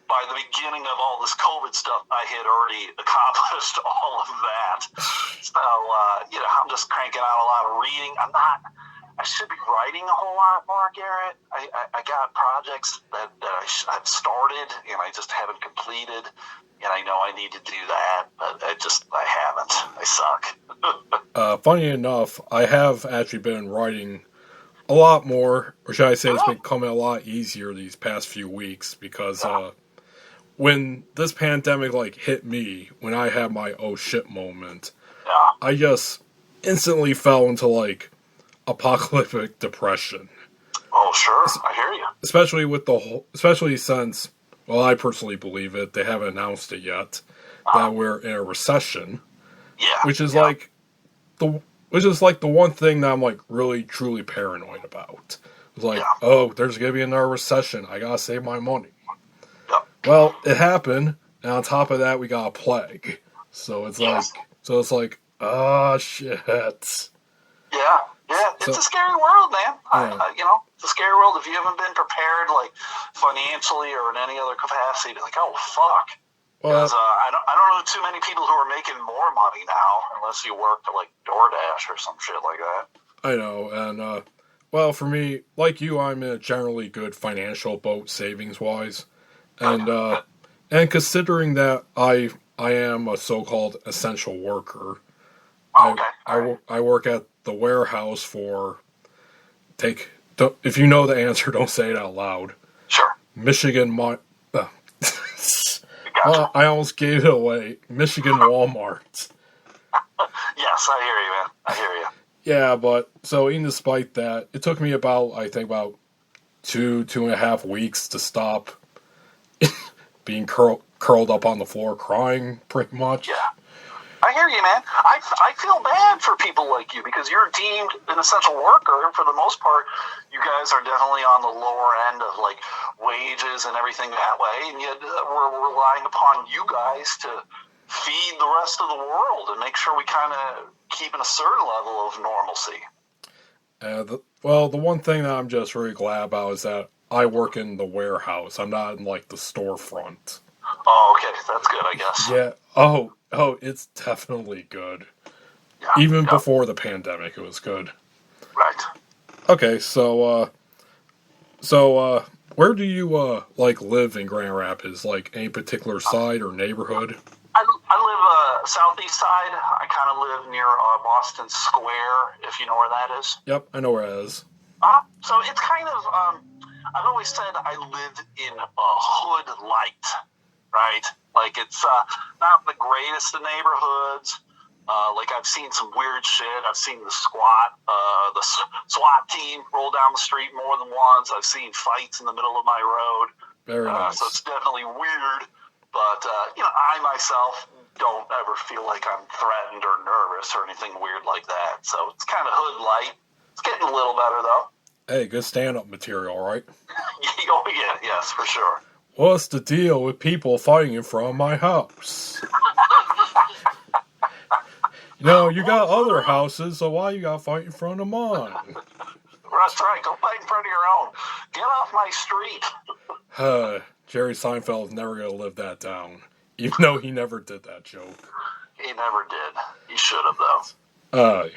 by the beginning of all this COVID stuff, I had already accomplished all of that. So, I'm just cranking out a lot of reading. I should be writing a whole lot more, Garrett. I got projects that I've started and I just haven't completed. And I know I need to do that, but I haven't. I suck. Funny enough, I have actually been writing a lot more, or should I say it's becoming a lot easier these past few weeks, because when this pandemic hit me, when I had my oh shit moment, I just instantly fell into apocalyptic depression. Oh sure, I hear you. Especially since, well, I personally believe it, they haven't announced it yet, that we're in a recession. Yeah. Which is the one thing that I'm really truly paranoid about. It's oh, there's gonna be another recession. I gotta save my money. Yep. Well, it happened, and on top of that, we got a plague. So it's ah, shit. Yeah. It's a scary world, man. It's a scary world. If you haven't been prepared, financially or in any other capacity, oh fuck. Well, because I don't know too many people who are making more money now, unless you work for DoorDash or some shit like that. I know, and well, for me, like you, I'm in a generally good financial boat savings wise, and considering that I am a so-called essential worker, I work at the warehouse for if you know the answer, don't say it out loud. Sure. Michigan. Well, I almost gave it away. Michigan Walmart. Yes, I hear you, man. I hear you. Yeah, but so even despite that, it took me about 2.5 weeks to stop being curled up on the floor crying, pretty much. Yeah. I hear you, man. I feel bad for people like you because you're deemed an essential worker, and for the most part, you guys are definitely on the lower end of wages and everything that way, and yet we're relying upon you guys to feed the rest of the world and make sure we kind of keep in a certain level of normalcy. The one thing that I'm just really glad about is that I work in the warehouse. I'm not in the storefront. Oh, okay, that's good, I guess. Yeah. Oh, it's definitely good. Yeah, Even before the pandemic, it was good. Right. Okay, so where do you live in Grand Rapids? Any particular side or neighborhood? I live southeast side. I kind of live near Boston Square, if you know where that is. Yep, I know where that is. So it's kind of I've always said I live in a hood light, right? It's not the greatest of neighborhoods, Like, I've seen some weird shit. I've seen the SWAT team roll down the street more than once. I've seen fights in the middle of my road. Very nice. So it's definitely weird. But, I myself don't ever feel like I'm threatened or nervous or anything weird like that. So it's kind of hood light. It's getting a little better, though. Hey, good stand-up material, right? Oh, yeah, yes, for sure. What's the deal with people fighting in front of my house? You got other houses, so why you got to fight in front of mine? That's right. Go fight in front of your own. Get off my street. Jerry Seinfeld's never going to live that down, even though he never did that joke. He never did. He should have, though.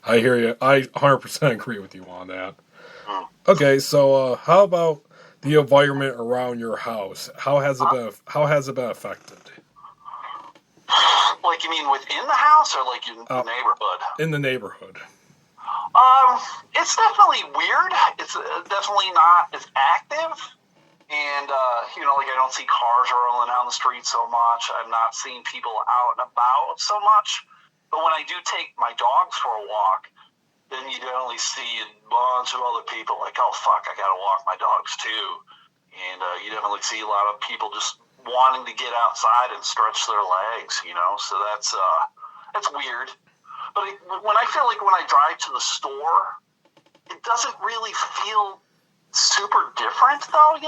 I hear you. I 100% agree with you on that. Okay, so how about the environment around your house? How has it been affected? Like, you mean within the house or like in the neighborhood? In the neighborhood. It's definitely weird. It's definitely not as active. And, like, I don't see cars rolling down the street so much. I'm not seeing people out and about so much. But when I do take my dogs for a walk, then you definitely see a bunch of other people like, oh, fuck, I got to walk my dogs too. And you definitely see a lot of people just wanting to get outside and stretch their legs, So that's weird. But when I drive to the store, it doesn't really feel super different, though,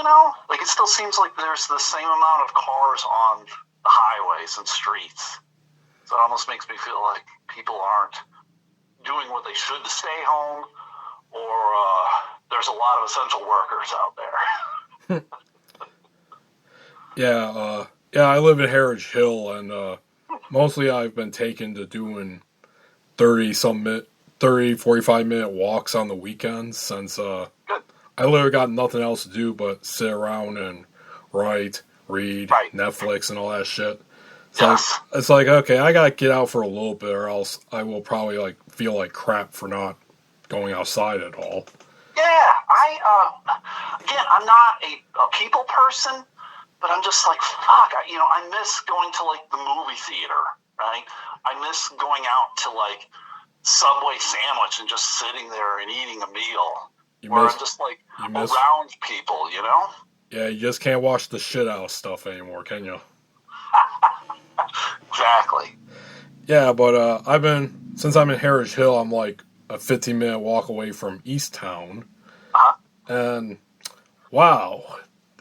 Like, it still seems like there's the same amount of cars on the highways and streets. So it almost makes me feel like people aren't doing what they should to stay home, or there's a lot of essential workers out there. Yeah, I live in Heritage Hill, and mostly I've been taken to doing 45-minute walks on the weekends since I literally got nothing else to do but sit around and read Netflix and all that shit. So it's like, okay, I gotta get out for a little bit, or else I will probably feel like crap for not going outside at all. Yeah, I'm not a people person, but I'm just like, fuck, I miss going to the movie theater, right? I miss going out to Subway sandwich and just sitting there and eating a meal. I'm just around people, Yeah, you just can't watch the shit out of stuff anymore, can you? Exactly. Yeah, but since I'm in Heritage Hill, I'm like a 15-minute walk away from East Town. And wow,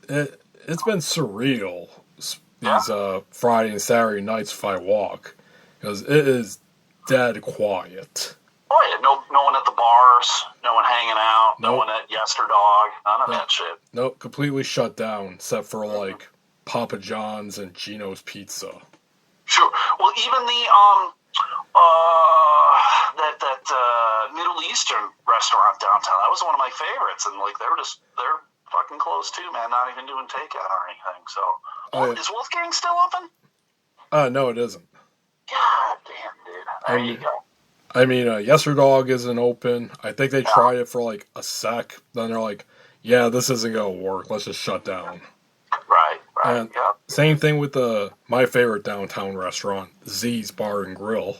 it's been surreal these Friday and Saturday nights if I walk, because it is dead quiet. Oh yeah, no one at the bars, no one hanging out, no one at Yesterdog, none of that shit. Nope, completely shut down, except for Papa John's and Gino's Pizza. Sure. Well, even the that Middle Eastern restaurant downtown, that was one of my favorites, and they're fucking close too, man. Not even doing takeout or anything. So, is Wolfgang still open? No, it isn't. God damn, dude. There you go. I mean, Yesterdog isn't open. I think they tried it for a sec. Then they're like, yeah, this isn't going to work. Let's just shut down. Right. And same thing with my favorite downtown restaurant, Z's Bar and Grill.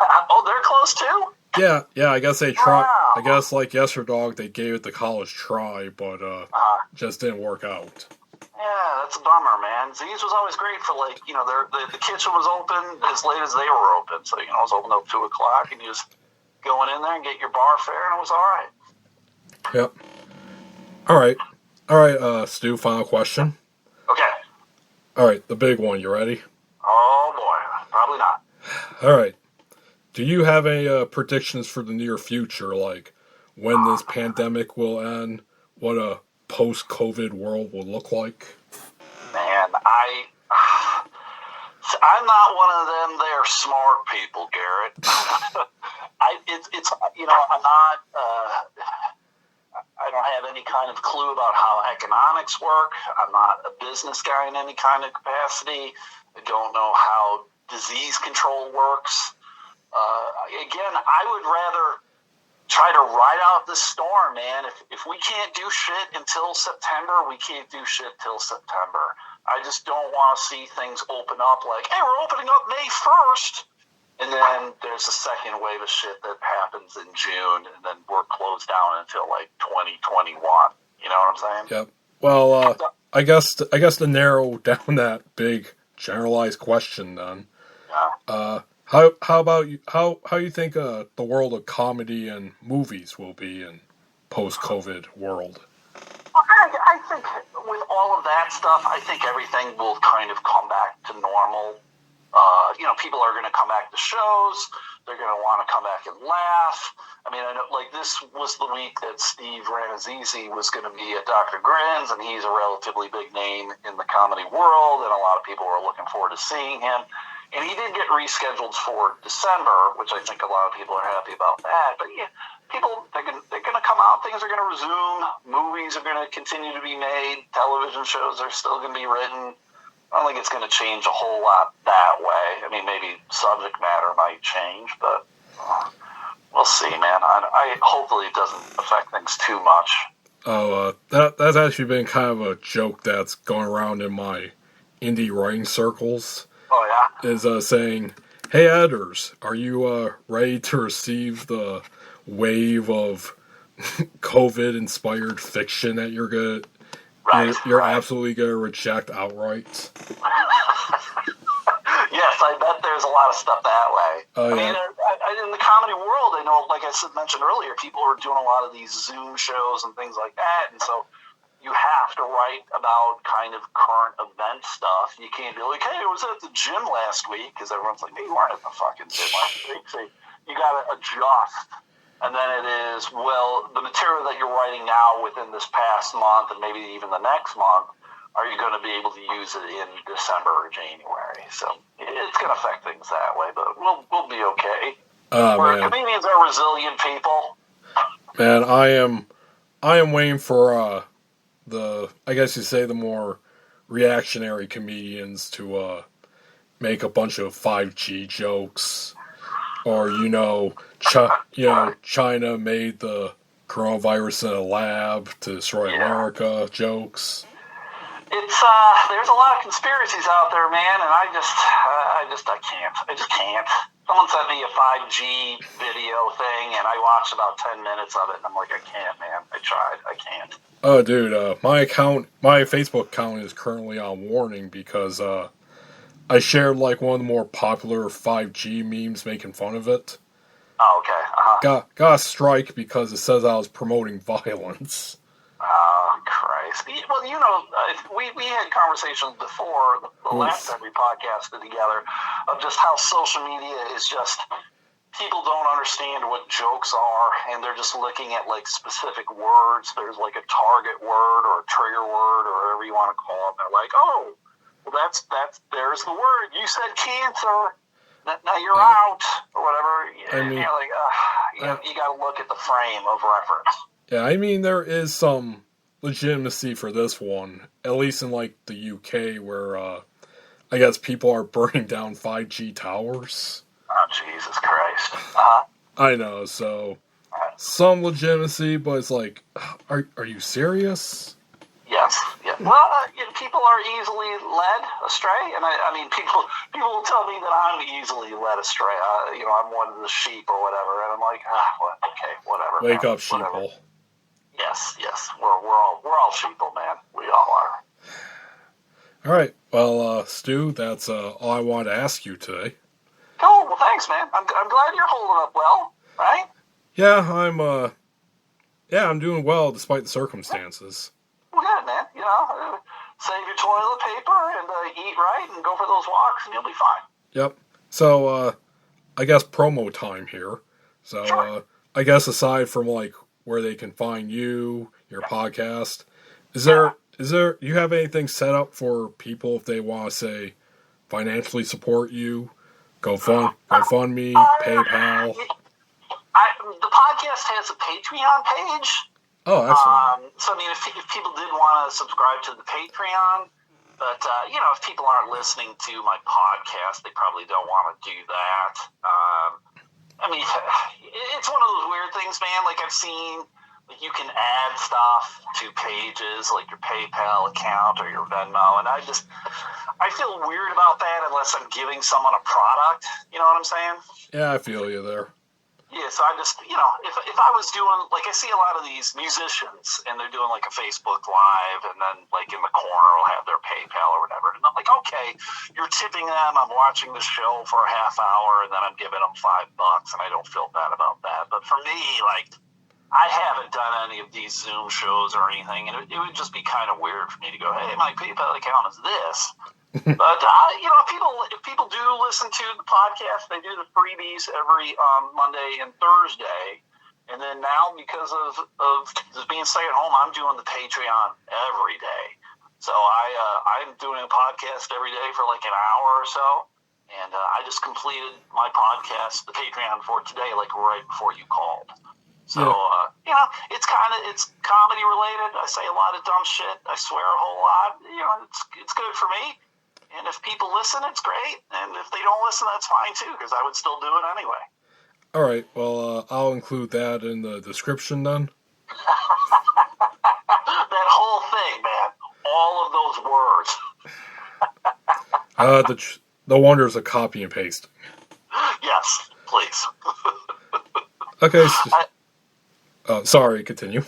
Oh, they're close too? Yeah, I guess they tried. Wow. I guess Yesterdog, they gave it the college try, but just didn't work out. Yeah, that's a bummer, man. Z's was always great for the kitchen was open as late as they were open. So, it was open up 2 o'clock and you just go in there and get your bar fare and it was all right. Yep. All right, Stu, final question. Okay. All right, the big one. You ready? Oh, boy. Probably not. All right. Do you have any predictions for the near future, like when this pandemic will end, what a post-COVID world will look like? Man, I'm not one of them there smart people, Garrett. I'm not... I don't have any kind of clue about how economics work. I'm not a business guy in any kind of capacity. I don't know how disease control works. Again, I would rather try to ride out this storm, man. If we can't do shit until September, we can't do shit till September. I just don't want to see things open up like, hey, we're opening up May 1st. And then there's a second wave of shit that happens in June, and then we're closed down until like 2021. You know what I'm saying? Yep. Well, I guess to narrow down that big generalized question, then, how about you? How you think the world of comedy and movies will be in post-COVID world? I think with all of that stuff, I think everything will kind of come back to normal. People are going to come back to shows. They're going to want to come back and laugh. I mean, I know, like, this was the week that Steve Ranazizi was going to be at Dr. Grin's, and he's a relatively big name in the comedy world, and a lot of people were looking forward to seeing him. And he did get rescheduled for December, which I think a lot of people are happy about that. But yeah, people, they're going to come out. Things are going to resume. Movies are going to continue to be made. Television shows are still going to be written. I don't think it's going to change a whole lot that way. I mean, maybe subject matter might change, but we'll see, man. I hopefully it doesn't affect things too much. Oh, that's actually been kind of a joke that's going around in my indie writing circles. Oh, yeah? Is saying, hey, editors, are you ready to receive the wave of COVID-inspired fiction that you're absolutely going to reject outright? Yes, I bet there's a lot of stuff that way. Oh, yeah. I mean, in the comedy world, I know, like I mentioned earlier, people are doing a lot of these Zoom shows and things like that, and so you have to write about kind of current event stuff. You can't be like, hey, I was at the gym last week, because everyone's like, hey, you weren't at the fucking gym last week. So you got to adjust. And then it is, well, the material that you're writing now within this past month and maybe even the next month, are you going to be able to use it in December or January? So it's going to affect things that way, but we'll be okay. Comedians are resilient people. Man, I am waiting for I guess you say the more reactionary comedians to make a bunch of 5G jokes, or China made the coronavirus in a lab to destroy America jokes. It's there's a lot of conspiracies out there, man, and I just can't. Someone sent me a 5G video thing, and I watched about 10 minutes of it, and I'm like, I can't, man. I tried, I can't. Oh, dude, my Facebook account is currently on warning because I shared like one of the more popular 5G memes making fun of it. Oh, okay. Got a strike because it says I was promoting violence. Oh, Christ. Well, we had conversations before the last time we podcasted together of just how social media is just, people don't understand what jokes are, and they're just looking at like specific words. There's like a target word or a trigger word or whatever you want to call it. They're like, oh, well, there's the word. You said cancer. Now you're out or whatever. You got to look at the frame of reference. Yeah, I mean, there is some legitimacy for this one, at least in, like, the UK, where, I guess people are burning down 5G towers. Oh, Jesus Christ. I know, so, some legitimacy, but it's like, are you serious? Yes. Yeah. Well, people are easily led astray, and I mean, people will tell me that I'm easily led astray. I'm one of the sheep or whatever, and I'm like, okay, whatever. Wake up, sheeple. Yes, we're all sheeple, man. We all are. All right, well, Stu, that's all I wanted to ask you today. Cool. Well, thanks, man. I'm glad you're holding up well, right? Yeah, I'm doing well despite the circumstances. Well, good, man. Save your toilet paper and eat right and go for those walks, and you'll be fine. Yep. So, I guess promo time here. So, sure. I guess aside from like where they can find you, your podcast, is there you have anything set up for people if they want to say financially support you? GoFundMe, PayPal. The podcast has a Patreon page. Oh, excellent. So, I mean, if people did want to subscribe to the Patreon, but, if people aren't listening to my podcast, they probably don't want to do that. I mean, it's one of those weird things, man. Like, I've seen like you can add stuff to pages, like your PayPal account or your Venmo, and I feel weird about that unless I'm giving someone a product. You know what I'm saying? Yeah, I feel you there. Yeah, so I just, if I was doing, like, I see a lot of these musicians, and they're doing, like, a Facebook Live, and then, like, in the corner will have their PayPal or whatever. And I'm like, okay, you're tipping them, I'm watching the show for a half hour, and then I'm giving them $5, and I don't feel bad about that. But for me, like, I haven't done any of these Zoom shows or anything, and it would just be kind of weird for me to go, hey, my PayPal account is this. But if people do listen to the podcast, they do the freebies every Monday and Thursday, and then now because of just being stay at home, I'm doing the Patreon every day. So I'm doing a podcast every day for like an hour or so, and I just completed my podcast, the Patreon for today, like right before you called. So it's comedy related. I say a lot of dumb shit. I swear a whole lot. It's good for me. And if people listen, it's great. And if they don't listen, that's fine too, because I would still do it anyway. All right. Well, I'll include that in the description then. That whole thing, man. All of those words. The wonders of copy and paste. Yes, please. Okay. Sorry, continue.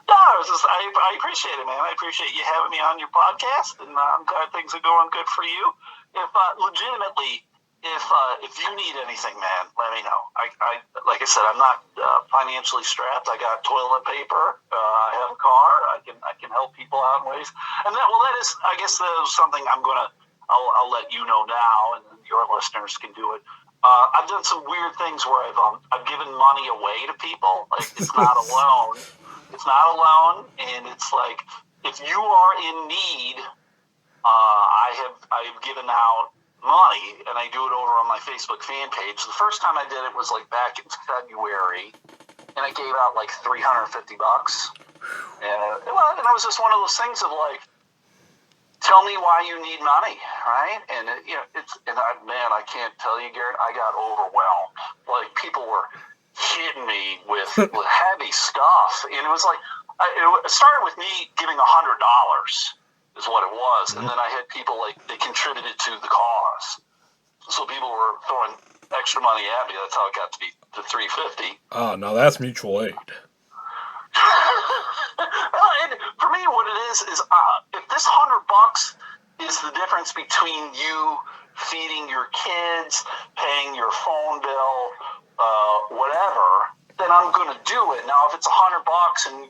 No, I appreciate it, man. I appreciate you having me on your podcast, and I'm glad things are going good for you. If you need anything, man, let me know. I like I said, I'm not financially strapped. I got toilet paper. I have a car. I can help people out in ways. And that is, I guess, that is something I'll let you know now, and your listeners can do it. I've done some weird things where I've given money away to people. Like, it's not a loan. It's not a loan, and it's like, if you are in need, I have given out money, and I do it over on my Facebook fan page. The first time I did it was like back in February, and I gave out like $350. And it was just one of those things of like, tell me why you need money, right? And I can't tell you, Garrett, I got overwhelmed. Like, people were hitting me with heavy stuff, and it was like it started with me giving $100 is what it was, and then I had people like they contributed to the cause, so people were throwing extra money at me. That's how it got to be to $350. Oh, now that's mutual aid. And for me, what it is if this $100 is the difference between you feeding your kids, paying your phone bill, whatever, then I'm going to do it. Now, if it's $100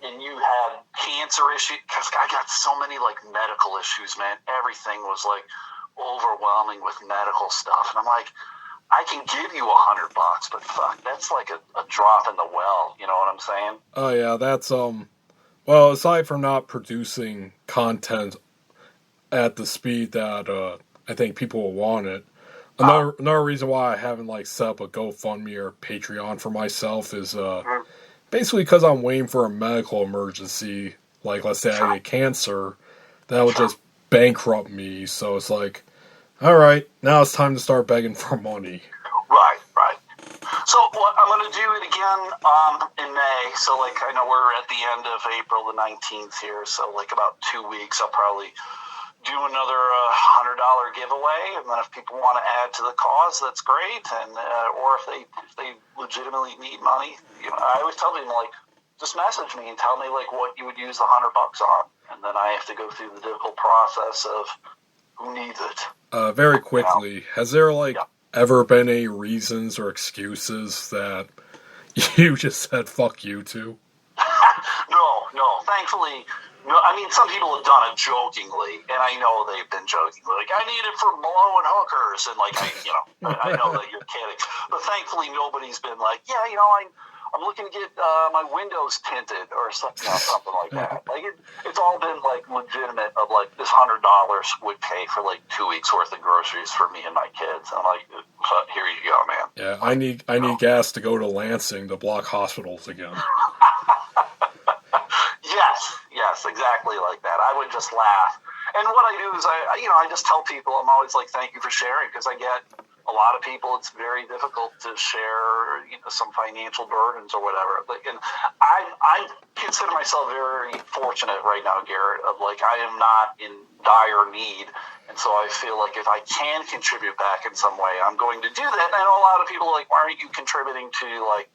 and you had cancer issues, because I got so many like medical issues, man. Everything was like overwhelming with medical stuff, and I'm like, I can give you $100, but fuck, that's like a drop in the well. You know what I'm saying? Oh yeah, that's well, aside from not producing content at the speed that I think people will want it. Another reason why I haven't like set up a GoFundMe or Patreon for myself is basically because I'm waiting for a medical emergency. Like, let's say I get cancer, that would just bankrupt me. So it's like, all right, now it's time to start begging for money. Right. So I'm going to do it again in May. So like I know we're at the end of April the 19th here. So like about 2 weeks, I'll probably do another $100 giveaway, and then if people want to add to the cause, that's great. And or if they legitimately need money, I always tell them like, just message me and tell me like what you would use the $100 on, and then I have to go through the difficult process of who needs it. Very quickly, has there ever been any reasons or excuses that you just said fuck you to? No, thankfully. No, I mean, some people have done it jokingly, and I know they've been joking. Like, I need it for blowing hookers, and like, I know that you're kidding. But thankfully, nobody's been like, I'm looking to get my windows tinted or something like that. Like, it's all been like legitimate. Of like, this $100 would pay for like 2 weeks worth of groceries for me and my kids. And I'm like, here you go, man. Yeah, I need gas to go to Lansing to block hospitals again. Yes, exactly like that. I would just laugh. And what I do is I just tell people, I'm always like, thank you for sharing, because I get a lot of people, it's very difficult to share, some financial burdens or whatever. And I consider myself very fortunate right now, Garrett, of like, I am not in dire need. And so I feel like if I can contribute back in some way, I'm going to do that. And I know a lot of people are like, why aren't you contributing to like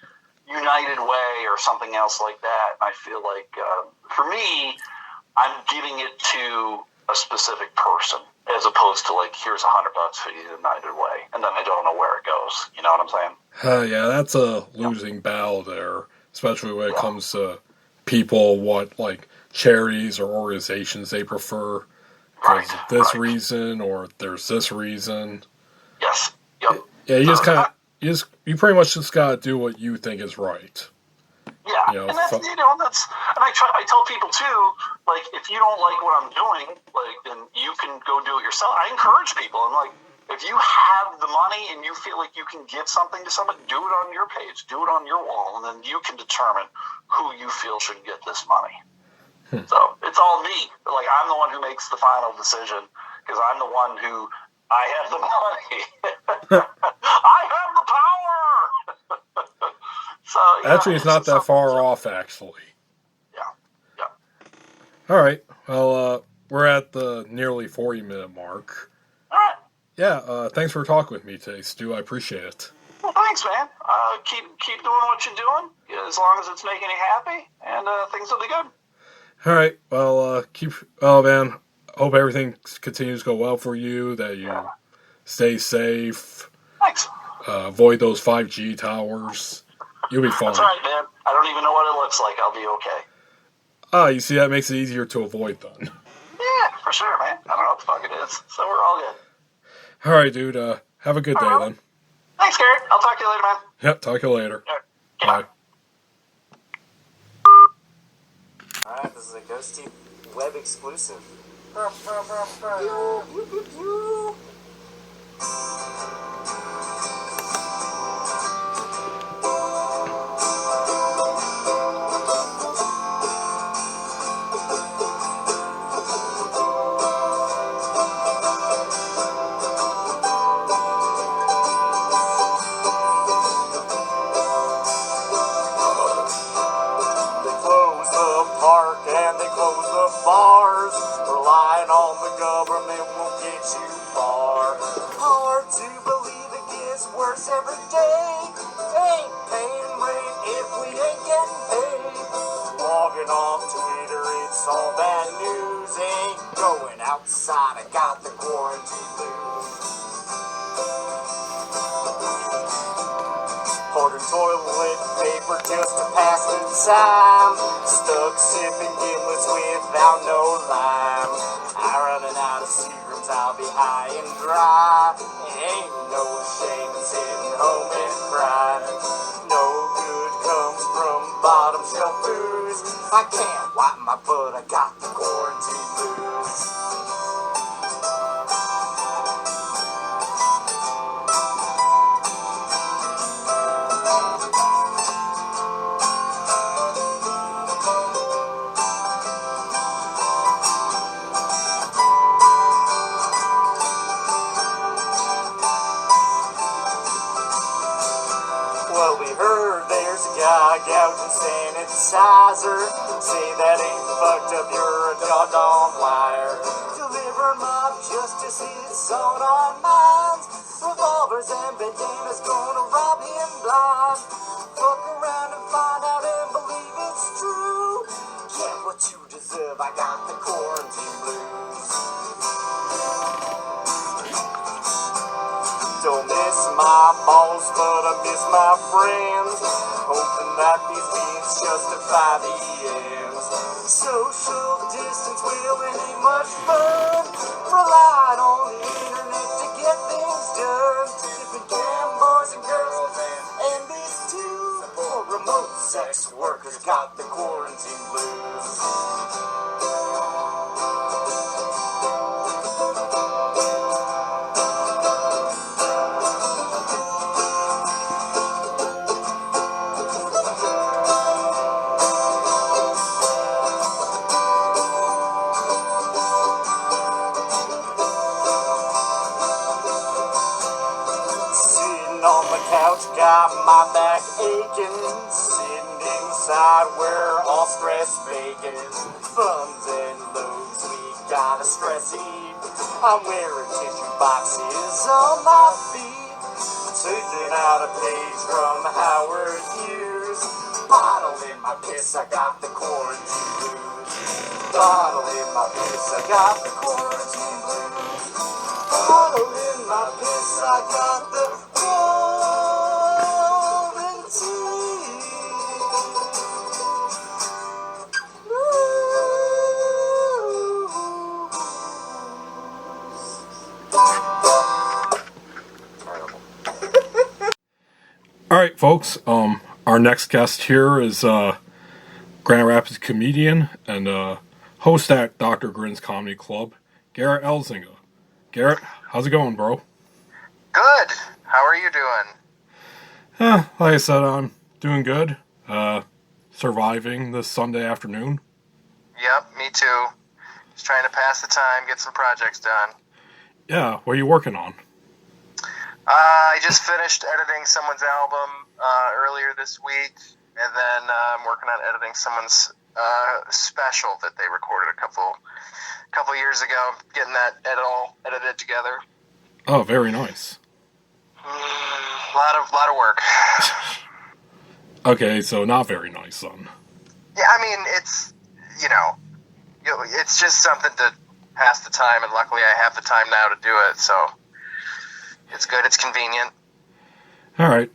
United Way or something else like that? And I feel like, for me, I'm giving it to a specific person, as opposed to like, here's $100 for the United Way, and then I don't know where it goes. You know what I'm saying? Yeah, that's a losing battle there, especially when it comes to people, what like charities or organizations they prefer because of this reason or there's this reason. Yes. Yep. Yeah, you pretty much just gotta do what you think is right. Yeah, and that's, and I tell people too, like, if you don't like what I'm doing, like, then you can go do it yourself. I encourage people. I'm like, if you have the money and you feel like you can give something to somebody, do it on your page, do it on your wall, and then you can determine who you feel should get this money. So it's all me. Like, I'm the one who makes the final decision because I'm the one who, I have the money. I have the power. So, actually, it's not that far off, actually. Yeah. All right. Well, we're at the nearly 40-minute mark. All right. Yeah, thanks for talking with me today, Stu. I appreciate it. Well, thanks, man. Keep doing what you're doing, as long as it's making you happy, and things will be good. All right. Well, man, hope everything continues to go well for you, that you stay safe. Thanks. Avoid those 5G towers. You'll be fine. That's all right, man. I don't even know what it looks like. I'll be okay. You see, that makes it easier to avoid then. Yeah, for sure, man. I don't know what the fuck it is. So we're all good. All right, dude. Have a good day then. Thanks, Gerrit. I'll talk to you later, man. Yep, talk to you later. Right. Bye. Alright, this is a GhostTeeth web exclusive. And they close the bars. Relying on the government won't get you far. Hard to believe it gets worse every day. Ain't paying rent if we ain't getting paid. Logging off Twitter, it's all bad news. Ain't going outside, I got the quarantine blues. Hoarding toilet paper just to pass the time. Stuck sipping giblets without no lime. I'm running out of serums, I'll be high and dry. Ain't no shame in sitting home and crying. No good comes from bottom shelf booze. I can't wipe my butt, I got the quarantine blues. Well, we heard there's a guy gouging sanitizer. Say that ain't fucked up, you're a doggone liar. Delivering mob justice is on our minds. Revolvers and bandanas gonna rob him blind. Fuck around and find out and believe it's true. Get what you deserve, I got the quarantine blues. Don't miss my balls, but I miss my friends. Hoping that these beats justify the ends. Social distance will ain't much fun. Relying on the internet to get things done. Different cam boys and girls and these two poor remote sex workers got the quarantine blues. the couch, got my back aching. Sitting inside, we're all stress bacon. Funds and loads, we got a stress eat. I'm wearing tissue boxes on my feet. Taking out a page from Howard Hughes. Bottle in my piss, I got the quarantine blues. Bottle in my piss, I got the quarantine blues. Bottle in my piss, I got the All right, folks. Our next guest here is Grand Rapids comedian and host at Dr. Grin's Comedy Club, Garret Elzinga. Garret, how's it going, bro? Good. How are you doing? Like I said, I'm doing good. Surviving this Sunday afternoon. Yep, me too. Just trying to pass the time, get some projects done. Yeah, what are you working on? I just finished editing someone's album earlier this week, and then I'm working on editing someone's special that they recorded a couple years ago. Getting that all edited together. Oh, very nice. Lot of work. Okay, so not very nice, then. Yeah, I mean it's it's just something to pass the time, and luckily I have the time now to do it. So. It's good. It's convenient. All right.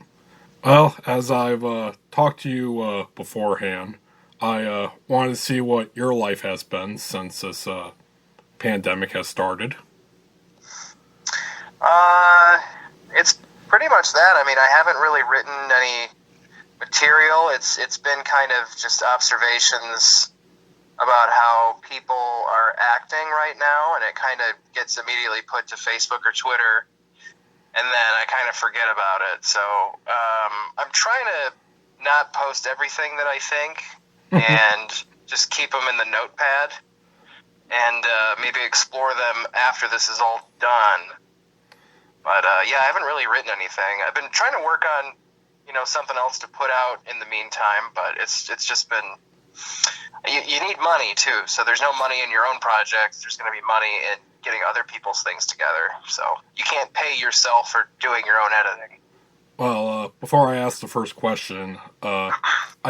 Well, as I've talked to you beforehand, I wanted to see what your life has been since this pandemic has started. It's pretty much that. I mean, I haven't really written any material. It's been kind of just observations about how people are acting right now, and it kind of gets immediately put to Facebook or Twitter. And then I kind of forget about it. So I'm trying to not post everything that I think and just keep them in the notepad and maybe explore them after this is all done. But yeah, I haven't really written anything. I've been trying to work on, something else to put out in the meantime, but it's just been... You need money, too. So there's no money in your own projects. There's going to be money in getting other people's things together. So you can't pay yourself for doing your own editing. Well, before I ask the first question, I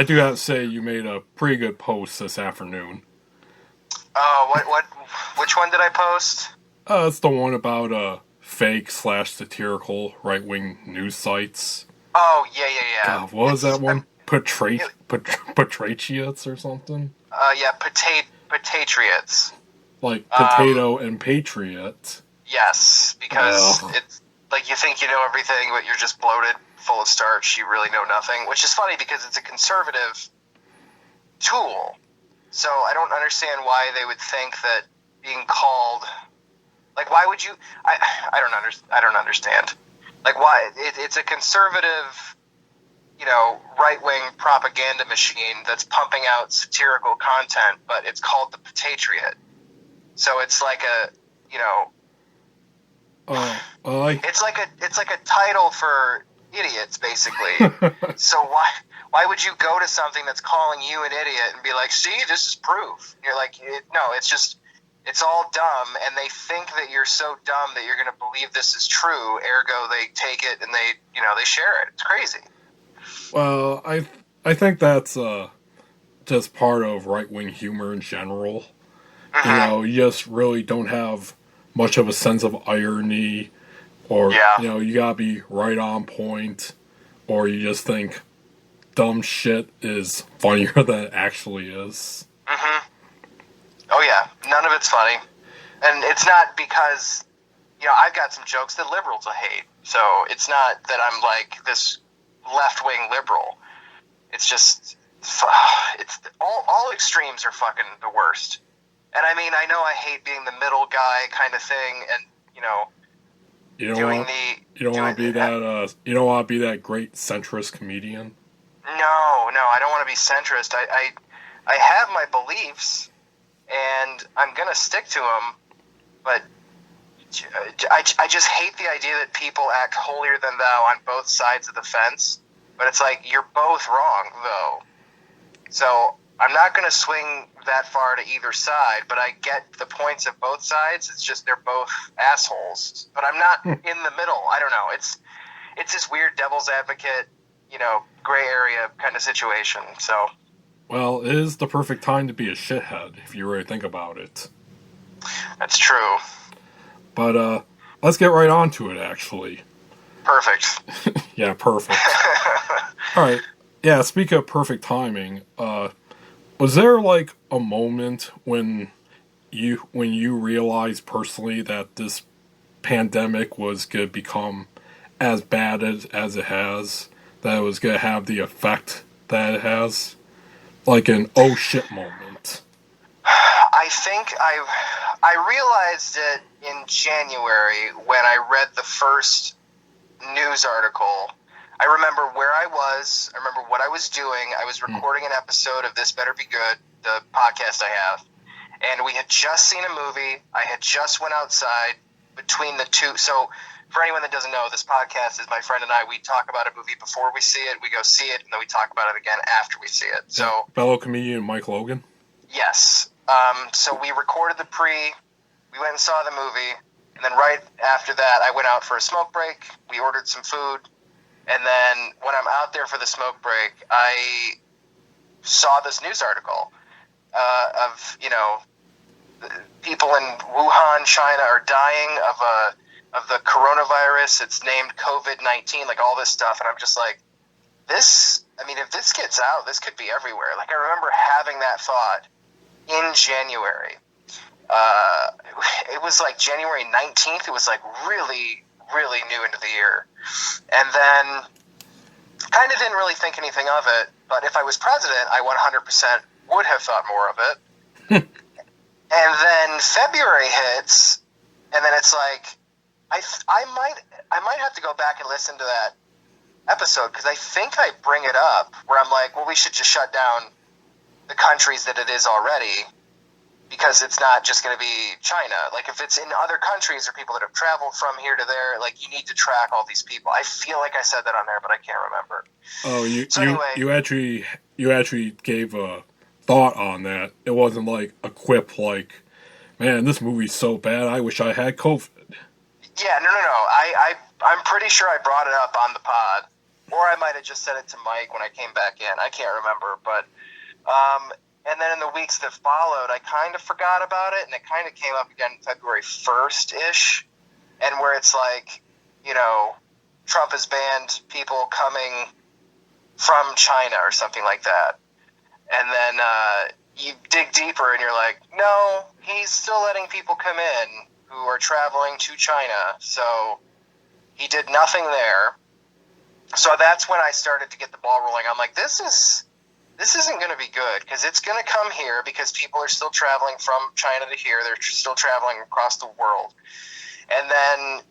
do have to say you made a pretty good post this afternoon. Which one did I post? It's the one about fake/satirical right-wing news sites. Oh, yeah. God, what was that one? Patriots or something? Yeah, Patriots. Like potato and patriot. Yes, because it's like you think you know everything, but you're just bloated, full of starch. You really know nothing, which is funny because it's a conservative tool. So I don't understand why they would think that being called, like, why would you? I don't understand. Like, why it's a conservative, right-wing propaganda machine that's pumping out satirical content, but it's called the Patriot. So it's like a, it's like a title for idiots, basically. So why would you go to something that's calling you an idiot and be like, see, this is proof? You're like, no, it's all dumb, and they think that you're so dumb that you're going to believe this is true. Ergo, they take it and they share it. It's crazy. Well, I think that's just part of right-wing humor in general. Mm-hmm. You just really don't have much of a sense of irony, or, you gotta be right on point, or you just think dumb shit is funnier than it actually is. Mm-hmm. Oh, yeah. None of it's funny. And it's not because, I've got some jokes that liberals will hate. So it's not that I'm like this left-wing liberal. It's just, it's all extremes are fucking the worst. And I mean, I know I hate being the middle guy kind of thing, and you don't want to be that great centrist comedian. No, I don't want to be centrist. I have my beliefs, and I'm gonna stick to them. But I just hate the idea that people act holier than thou on both sides of the fence. But it's like, you're both wrong, though. So I'm not going to swing that far to either side, but I get the points of both sides. It's just they're both assholes. But I'm not in the middle. I don't know. It's this weird devil's advocate, gray area kind of situation. So, well, it is the perfect time to be a shithead, if you really think about it. That's true. But let's get right on to it, actually. Perfect. Yeah, perfect. All right. Yeah, speaking of perfect timing, was there like a moment when you realized personally that this pandemic was going to become as bad as it has, that it was going to have the effect that it has? Like an oh shit moment. I think I realized it in January when I read the first news article. I remember where I was. I remember what I was doing. I was recording an episode of This Better Be Good, the podcast I have. And we had just seen a movie. I had just went outside between the two. So for anyone that doesn't know, this podcast is my friend and I. We talk about a movie before we see it. We go see it, and then we talk about it again after we see it. So fellow comedian Mike Logan? Yes. So we recorded the we went and saw the movie. And then right after that, I went out for a smoke break. We ordered some food. And then when I'm out there for the smoke break, I saw this news article of, people in Wuhan, China are dying of the coronavirus. It's named COVID-19, like all this stuff. And I'm just like, if this gets out, this could be everywhere. Like, I remember having that thought in January. It was like January 19th. It was like really, really new into the year. And then kind of didn't really think anything of it. But if I was president, I 100% would have thought more of it. And then February hits, and then it's like, I might have to go back and listen to that episode, because I think I bring it up where I'm like, well, we should just shut down the countries that it is already, because it's not just going to be China. Like, if it's in other countries or people that have traveled from here to there, like, you need to track all these people. I feel like I said that on there, but I can't remember. Oh, anyway, you actually gave a thought on that. It wasn't like a quip like, man, this movie's so bad, I wish I had COVID. Yeah, no. I'm pretty sure I brought it up on the pod, or I might have just said it to Mike when I came back in. I can't remember, but and then in the weeks that followed, I kind of forgot about it, and it kind of came up again February 1st-ish, and where it's like, Trump has banned people coming from China or something like that. And then you dig deeper, and you're like, no, he's still letting people come in who are traveling to China, so he did nothing there. So that's when I started to get the ball rolling. I'm like, this isn't going to be good, because it's going to come here, because people are still traveling from China to here. They're still traveling across the world. And then,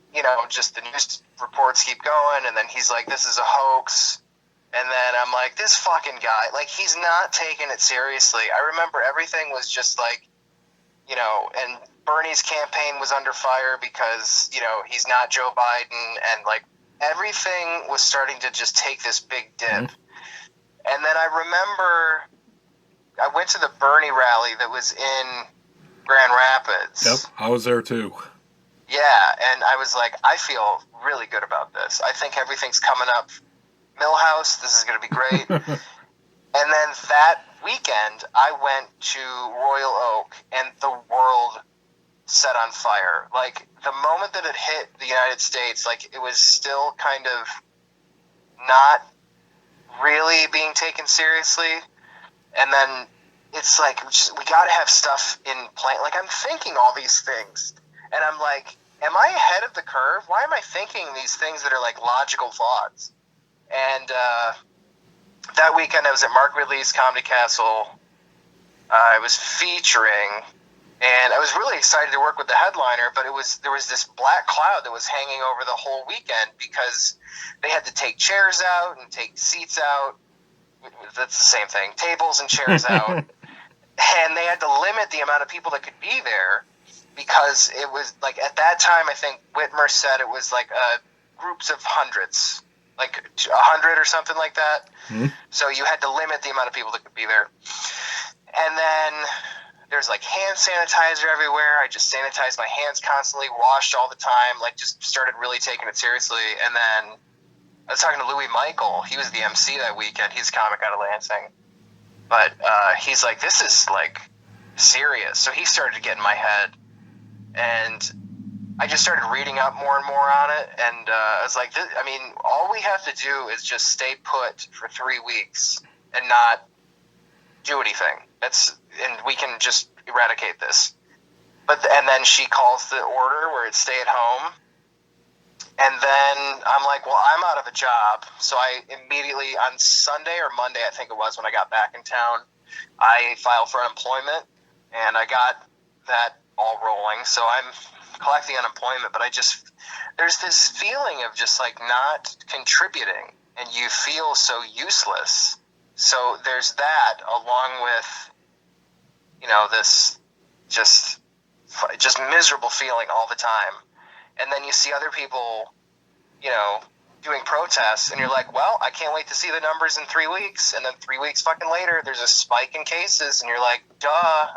just the news reports keep going, and then he's like, this is a hoax. And then I'm like, this fucking guy, like, he's not taking it seriously. I remember everything was just like, and Bernie's campaign was under fire because, he's not Joe Biden, and like everything was starting to just take this big dip. Mm-hmm. And then I remember I went to the Bernie rally that was in Grand Rapids. Yep, I was there too. Yeah, and I was like, I feel really good about this. I think everything's coming up. Millhouse, this is going to be great. And then that weekend, I went to Royal Oak, and the world set on fire. Like, the moment that it hit the United States, like, it was still kind of not really being taken seriously. And then it's like, we got to have stuff in plan. Like, I'm thinking all these things, and I'm like, am I ahead of the curve? Why am I thinking these things that are like logical thoughts? And that weekend I was at Mark Ridley's Comedy Castle. I was featuring, and I was really excited to work with the headliner, but there was this black cloud that was hanging over the whole weekend, because they had to take chairs out and take seats out. That's the same thing. Tables and chairs out. And they had to limit the amount of people that could be there. because it was like at that time I think Whitmer said it was like groups of hundreds, like 100 or something like that. Mm-hmm. So you had to limit the amount of people that could be there. And then there's like hand sanitizer everywhere. I just sanitized my hands constantly, washed all the time, like just started really taking it seriously. And then I was talking to Louis Michael. He was the MC that weekend. He's a comic out of Lansing. But he's like, this is like serious. So he started to get in my head. And I just started reading up more and more on it. And I was like, all we have to do is just stay put for 3 weeks and not do anything. And we can just eradicate this. And then she calls the order where it's stay at home. And then I'm like, well, I'm out of a job. So I immediately, on Sunday or Monday, I think it was, when I got back in town, I filed for unemployment, and I got that all rolling. So I'm collecting unemployment, but there's this feeling of just like not contributing, and you feel so useless. So there's that, along with, this just miserable feeling all the time. And then you see other people, doing protests, and you're like, well, I can't wait to see the numbers in 3 weeks. And then 3 weeks fucking later, there's a spike in cases, and you're like, duh.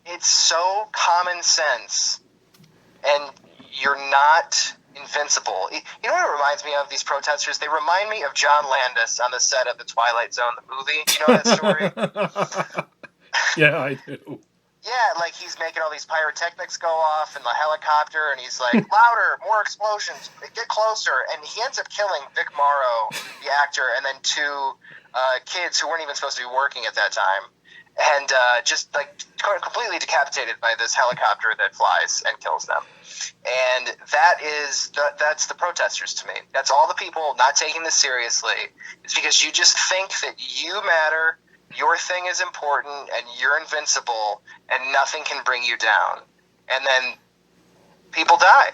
It's so common sense, and you're not invincible. You know what it reminds me of, these protesters? They remind me of John Landis on the set of The Twilight Zone, the movie. You know that story? Yeah, I do. Yeah, like he's making all these pyrotechnics go off in the helicopter, and he's like, louder, more explosions, get closer. And he ends up killing Vic Morrow, the actor, and then 2 kids who weren't even supposed to be working at that time. And just like completely decapitated by this helicopter that flies and kills them. And that's the protesters to me. That's all the people not taking this seriously. It's because you just think that you matter, your thing is important, and you're invincible, and nothing can bring you down. And then people die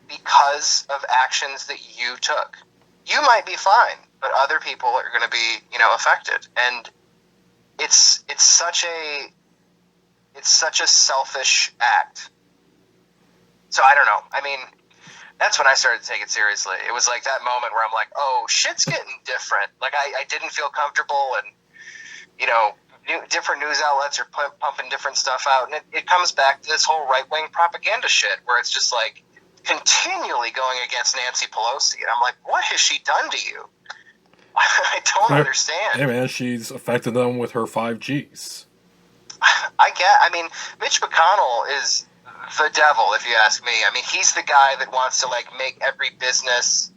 because of actions that you took. You might be fine, but other people are going to be, affected. And it's such a selfish act. So I don't know. That's when I started to take it seriously. It was like that moment where I'm like, oh, shit's getting different. Like I didn't feel comfortable, and different news outlets are pumping different stuff out, and it comes back to this whole right-wing propaganda shit where it's just like continually going against Nancy Pelosi, and I'm like, what has she done to you? I don't understand. Hey man, she's affected them with her 5Gs. Mitch McConnell is the devil, if you ask me. He's the guy that wants to like make every business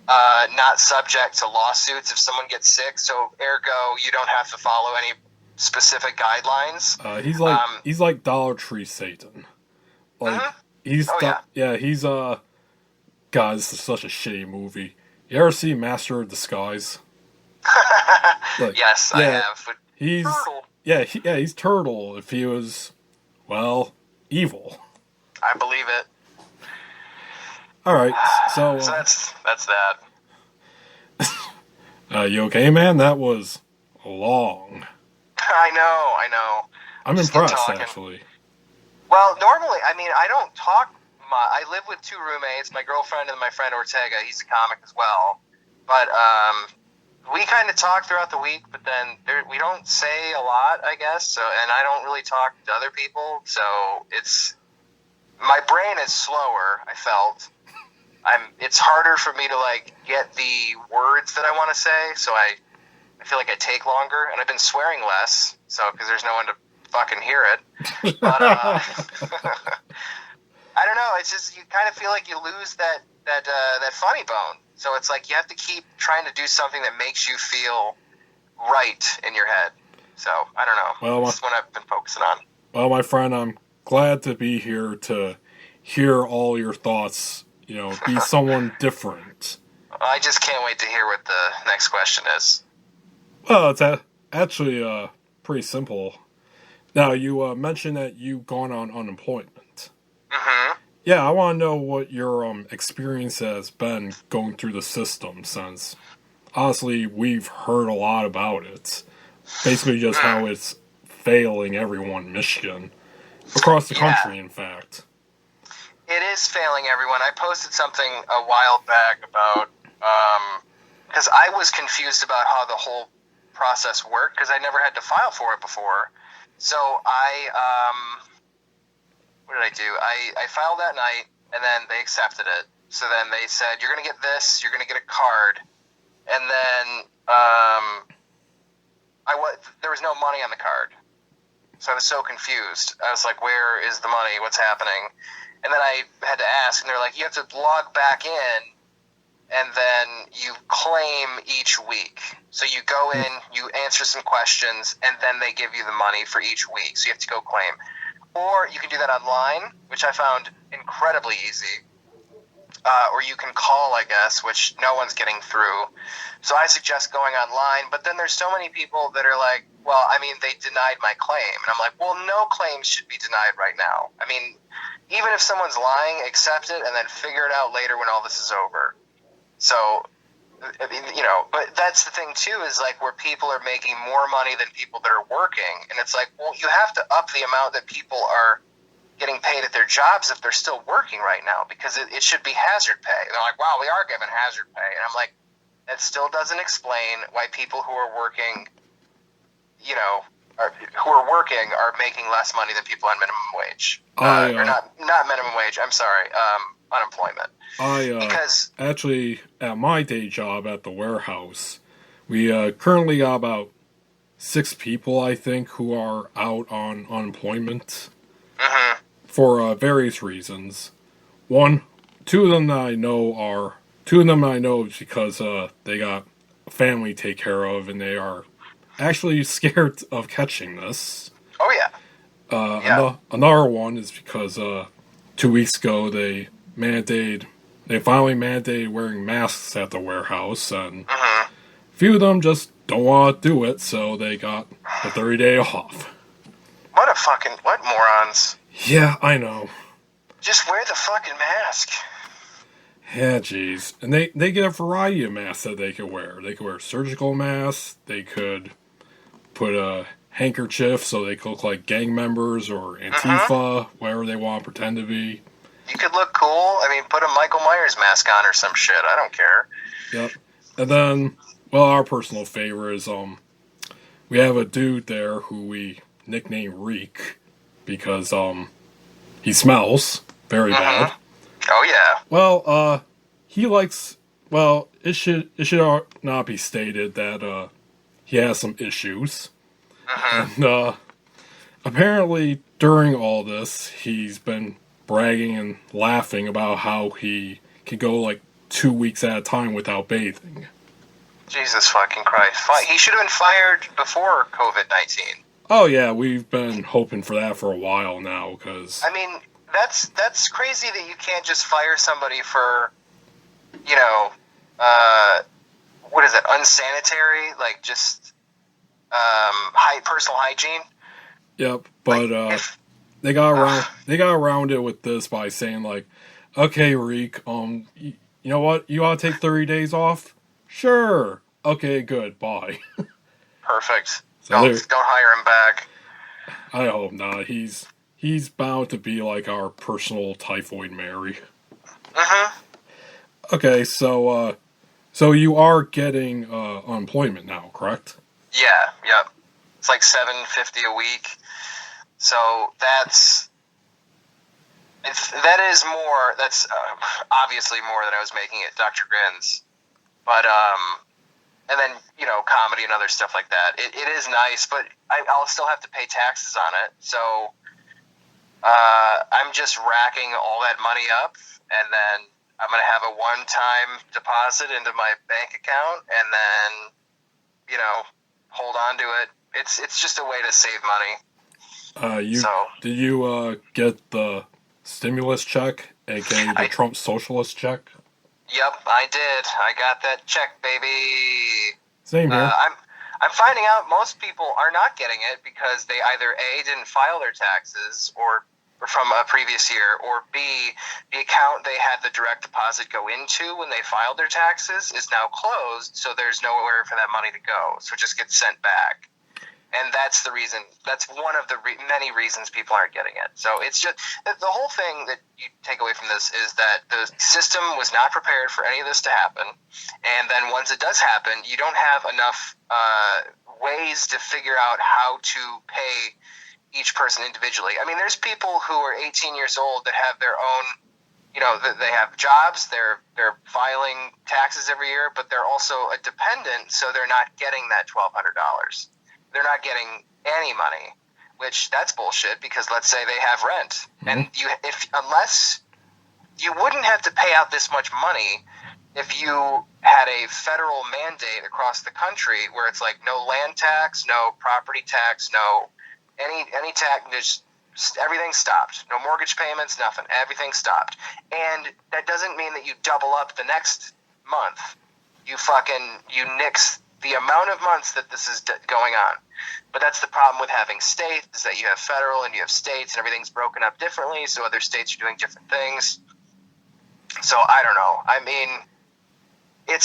not subject to lawsuits if someone gets sick, so ergo you don't have to follow any specific guidelines. He's like Dollar Tree Satan. Like he's God, this is such a shitty movie. You ever see Master of Disguise? Yes, I have. But he's Turtle. He's Turtle if he was, well, evil. I believe it. All right, so that's that. You okay, man? That was long. I know. I'm impressed, actually. Well, normally, I don't talk much. I live with 2 roommates, my girlfriend and my friend Ortega. He's a comic as well. But we kind of talk throughout the week, but then we don't say a lot, I guess. So, and I don't really talk to other people, so my brain is slower, I felt. It's harder for me to like get the words that I want to say, so I feel like I take longer, and I've been swearing less, so because there's no one to fucking hear it. But I don't know. It's just you kind of feel like you lose that funny bone. So it's like you have to keep trying to do something that makes you feel right in your head. So I don't know. Well, that's what I've been focusing on. Well, my friend, I'm glad to be here to hear all your thoughts. Be someone different. I just can't wait to hear what the next question is. Well, it's actually pretty simple. Now, you mentioned that you've gone on unemployment. Mm-hmm. Yeah, I want to know what your experience has been going through the system, since, honestly, we've heard a lot about it. Basically just how it's failing everyone in Michigan. across the country, in fact. It is failing everyone. I posted something a while back about, because I was confused about how the whole process worked, because I never had to file for it before. So what did I do? I filed that night, and then they accepted it. So then they said, you're going to get this, you're going to get a card. And then there was no money on the card. So I was so confused. I was like, where is the money? What's happening? And then I had to ask, and they're like, you have to log back in, and then you claim each week. So you go in, you answer some questions, and then they give you the money for each week. So you have to go claim. Or you can do that online, which I found incredibly easy. Or you can call, I guess, which no one's getting through. So I suggest going online. But then there's so many people that are like, well, I mean, they denied my claim. And I'm like, well, no claims should be denied right now. I mean, even if someone's lying, accept it and then figure it out later when all this is over. So, I mean, but that's the thing, too, is like where people are making more money than people that are working. And it's like, well, you have to up the amount that people are getting paid at their jobs if they're still working right now, because it should be hazard pay. And they're like, wow, we are giving hazard pay. And I'm like, that still doesn't explain why people who are working, are making less money than people on minimum wage. Or not minimum wage, I'm sorry, unemployment. Because actually, at my day job at the warehouse, we currently got about 6 people, I think, who are out on unemployment. Mm-hmm. For various reasons. Two of them that I know is because they got a family to take care of, and they are actually scared of catching this. Oh yeah. Another one is because 2 weeks ago they finally mandated wearing masks at the warehouse, and a few of them just don't want to do it, so they got a 30-day off. What morons? Yeah, I know. Just wear the fucking mask. Yeah, jeez. And they get a variety of masks that they could wear. They could wear surgical masks. They could put a handkerchief so they could look like gang members or Antifa, whatever they want to pretend to be. You could look cool. I mean, put a Michael Myers mask on or some shit. I don't care. Yep. And then, well, our personal favorite is, we have a dude there who we nickname Reek, because he smells very bad. Oh yeah. Well, he likes. Well, it should not be stated that he has some issues. And apparently, during all this, he's been bragging and laughing about how he can go like 2 weeks at a time without bathing. Jesus fucking Christ! He should have been fired before COVID-19. Oh yeah, we've been hoping for that for a while now, because I mean, that's crazy that you can't just fire somebody for, what is it, unsanitary, like just personal hygiene. Yep, but they got around it with this by saying like, okay, Reek, you know what, you want to take 30 days off? Sure. Okay, good. Bye. Perfect. So don't hire him back. I hope not. He's bound to be like our personal typhoid Mary. Okay, so you are getting unemployment now, correct? Yeah. Yep. It's like $7.50 a week. So that is more. That's obviously more than I was making at Dr. Grin's, but and then comedy and other stuff like that. It is nice, but I'll still have to pay taxes on it. So I'm just racking all that money up, and then I'm gonna have a one-time deposit into my bank account, and then hold on to it. It's just a way to save money. Did you get the stimulus check, aka the Trump socialist check? Yep, I did. I got that check, baby. Same here. I'm finding out most people are not getting it because they either A, didn't file their taxes or from a previous year, or B, the account they had the direct deposit go into when they filed their taxes is now closed, so there's nowhere for that money to go. So it just gets sent back. And that's the reason. That's one of the many reasons people aren't getting it. So it's just the whole thing that you take away from this is that the system was not prepared for any of this to happen. And then once it does happen, you don't have enough ways to figure out how to pay each person individually. I mean, there's people who are 18 years old that have their own, they have jobs, they're filing taxes every year, but they're also a dependent, so they're not getting that $1,200. They're not getting any money, which that's bullshit, because let's say they have rent. And unless you wouldn't have to pay out this much money if you had a federal mandate across the country where it's like no land tax, no property tax, no any tax, just everything stopped. No mortgage payments, nothing. Everything stopped. And that doesn't mean that you double up the next month. You nix the amount of months that this is going on. But that's the problem with having states, is that you have federal and you have states, and everything's broken up differently, so other states are doing different things. So I don't know. I mean, it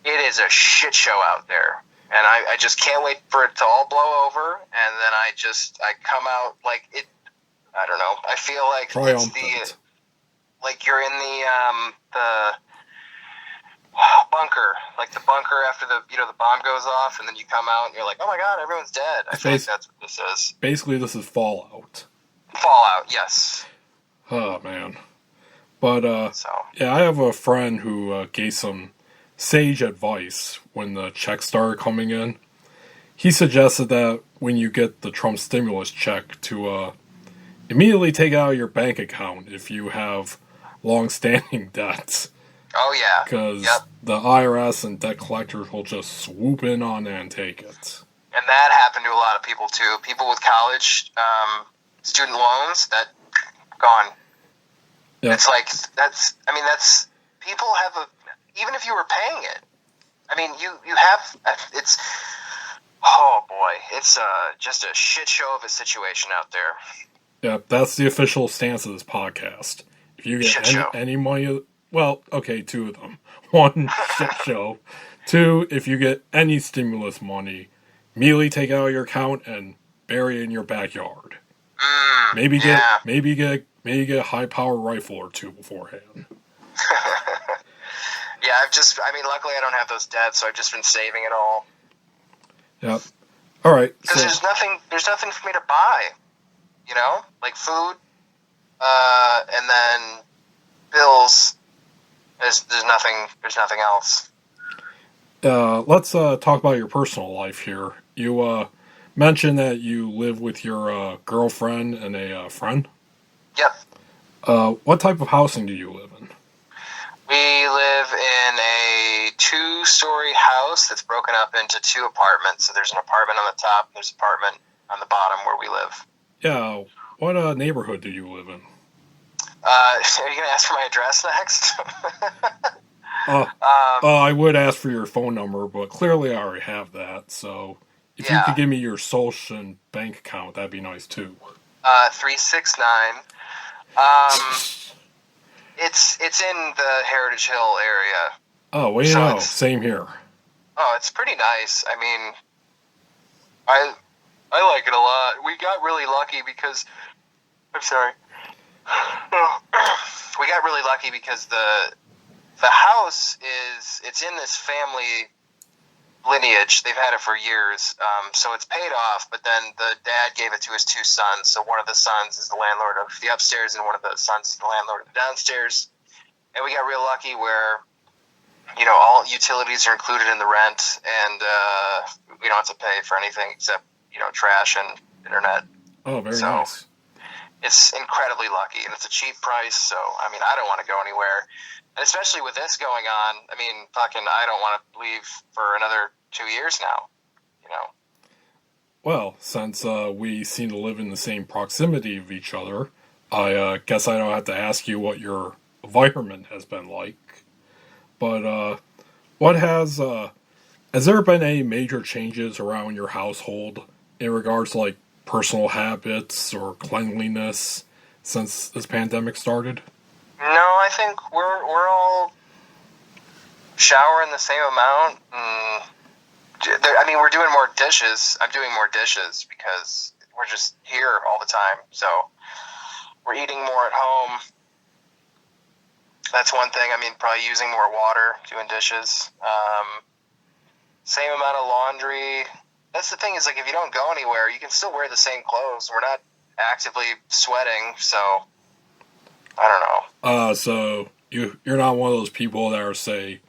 is a shit show out there. And I just can't wait for it to all blow over, and then I come out like it. I don't know. I feel like it's like you're in the bunker, like the bunker after the bomb goes off, and then you come out and you're like, oh my god, everyone's dead. I think that's what this is. Basically, this is Fallout. Fallout, yes. Oh man, but yeah, I have a friend who gave some sage advice when the checks started coming in. He suggested that when you get the Trump stimulus check to immediately take out your bank account if you have long-standing debts. Oh yeah, because the IRS and debt collectors will just swoop in on it and take it. And that happened to a lot of people too. People with college student loans, that gone. Yep. It's like that's people have even if you were paying it. I mean, you have it's. Oh boy, it's just a shit show of a situation out there. Yeah, that's the official stance of this podcast. If you get any money, well, okay, two of them. One, shit show. Two, if you get any stimulus money, immediately take it out of your account and bury it in your backyard. Maybe get a high power rifle or two beforehand. Yeah, luckily I don't have those debts, so I've just been saving it all. Yep. All right. Because there's nothing for me to buy, like food, and then bills. There's nothing else. Let's talk about your personal life here. You mentioned that you live with your girlfriend and a friend. Yep. What type of housing do you live in? We live in a 2-story house that's broken up into 2 apartments. So there's an apartment on the top, and there's an apartment on the bottom where we live. Yeah. What neighborhood do you live in? Are you going to ask for my address next? I would ask for your phone number, but clearly I already have that. So if you could give me your social and bank account, that'd be nice too. 369. It's in the Heritage Hill area. Oh, well, same here. Oh, it's pretty nice. I mean, I like it a lot. We got really lucky because... I'm sorry. We got really lucky because the house it's in this family lineage. They've had it for years, so it's paid off, but then the dad gave it to his 2 sons, so one of the sons is the landlord of the upstairs and one of the sons is the landlord of the downstairs. And we got real lucky where all utilities are included in the rent, and we don't have to pay for anything except trash and internet. Oh, very nice. It's incredibly lucky, and it's a cheap price, so, I don't want to go anywhere. And especially with this going on, I don't want to leave for another 2 years now, Well, since we seem to live in the same proximity of each other, I guess I don't have to ask you what your environment has been like. But has there been any major changes around your household in regards to, like, personal habits or cleanliness since this pandemic started? No, I think we're all showering the same amount and I mean, we're doing more dishes. I'm doing more dishes because we're just here all the time. So we're eating more at home. That's one thing. I mean, probably using more water, doing dishes. Same amount of laundry. That's the thing is, like, if you don't go anywhere, you can still wear the same clothes. We're not actively sweating, so I don't know. So you're not one of those people that are, say,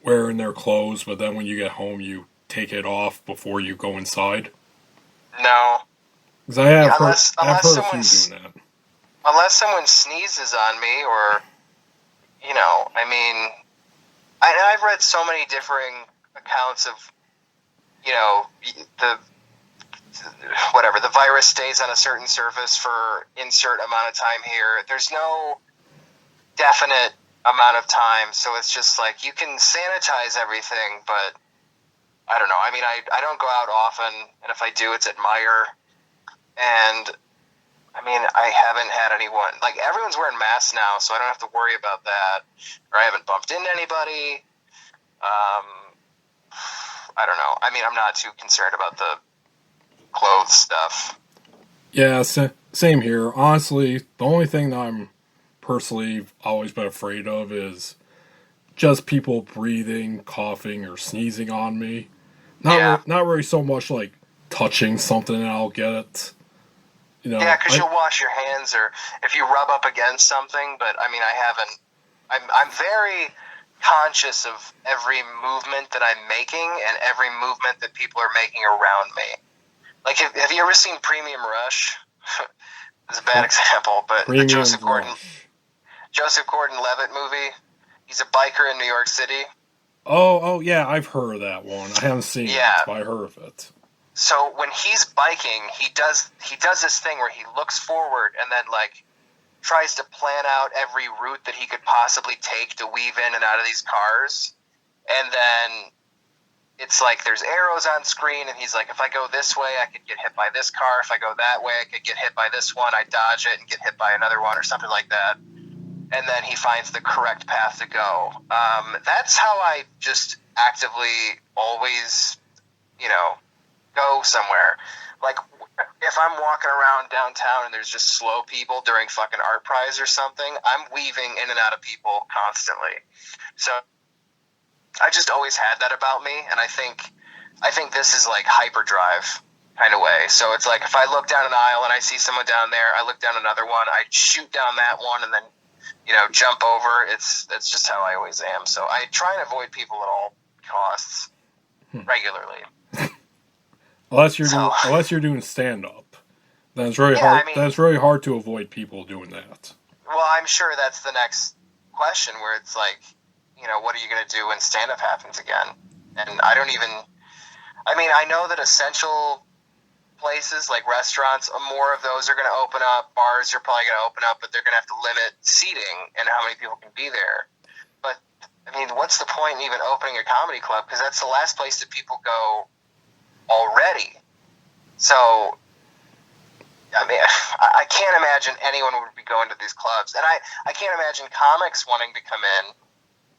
wearing their clothes, but then when you get home, you take it off before you go inside? No. Because I have heard unless a few doing that. Unless someone sneezes on me or, you know, I mean, I've read so many differing accounts of, you know, the virus stays on a certain surface for insert amount of time here. There's no definite amount of time, so it's just like you can sanitize everything, but I don't know. I mean, I don't go out often, and if I do, it's at Meijer, and I mean, I haven't had anyone, like, everyone's wearing masks now, so I don't have to worry about that, or I haven't bumped into anybody. I don't know. I mean, I'm not too concerned about the clothes stuff. Yeah, same here. Honestly, the only thing that I'm personally always been afraid of is just people breathing, coughing, or sneezing on me. Not really so much like touching something and I'll get it. You know, yeah, because you'll wash your hands or if you rub up against something, but I mean, I haven't. I'm very conscious of every movement that I'm making and every movement that people are making around me. Like, have you ever seen Premium Rush? It's a bad example, but the Joseph Gordon-Levitt movie. He's a biker in New York City. Oh, yeah, I've heard of that one. I haven't seen it, but I heard of it. So when he's biking, he does this thing where he looks forward and then, like, tries to plan out every route that he could possibly take to weave in and out of these cars. And then it's like there's arrows on screen, and he's like, if I go this way, I could get hit by this car. If I go that way, I could get hit by this one. I dodge it and get hit by another one or something like that. And then he finds the correct path to go. That's how I just actively always, you know, go somewhere. Like, if I'm walking around downtown and there's just slow people during fucking Art Prize or something, I'm weaving in and out of people constantly. So I just always had that about me, and I think this is like hyperdrive kind of way. So it's like if I look down an aisle and I see someone down there, I look down another one, I shoot down that one, and then, you know, jump over. That's just how I always am. So I try and avoid people at all costs regularly. Unless you're doing stand up, then it's really hard. I mean, that's really hard to avoid people doing that. Well, I'm sure that's the next question, where it's like, you know, what are you going to do when stand up happens again? And I know that essential places like restaurants, more of those are going to open up. Bars are probably going to open up, but they're going to have to limit seating and how many people can be there. But I mean, what's the point in even opening a comedy club? Because that's the last place that people go already. So, I mean, I can't imagine anyone would be going to these clubs. And I can't imagine comics wanting to come in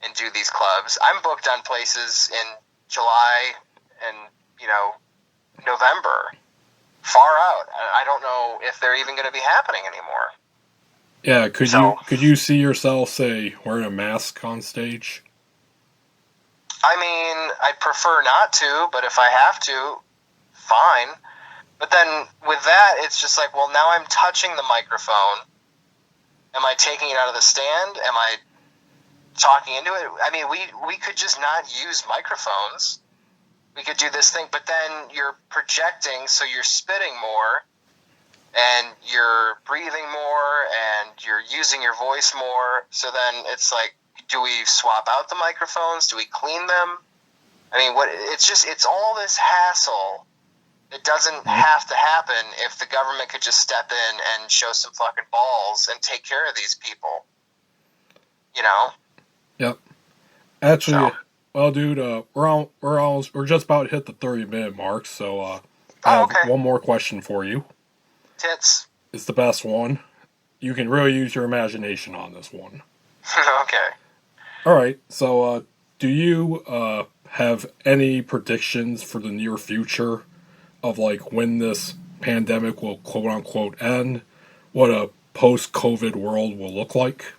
and do these clubs. I'm booked on places in July and, you know, November, far out. I don't know if they're even going to be happening anymore. Yeah, could you see yourself, say, wearing a mask on stage? I mean, I prefer not to, but if I have to, fine. But then with that, it's just like, well, now I'm touching the microphone. Am I taking it out of the stand? Am I talking into it? I mean, we could just not use microphones. We could do this thing, but then you're projecting, so you're spitting more, and you're breathing more, and you're using your voice more. So then it's like, do we swap out the microphones? Do we clean them? I mean, it's all this hassle that doesn't have to happen if the government could just step in and show some fucking balls and take care of these people. You know? Yep. Actually, well, dude, we're just about to hit the 30-minute mark, so I have one more question for you. Tits. It's the best one. You can really use your imagination on this one. Okay. All right. So, do you have any predictions for the near future of, like, when this pandemic will quote-unquote end? What a post-COVID world will look like?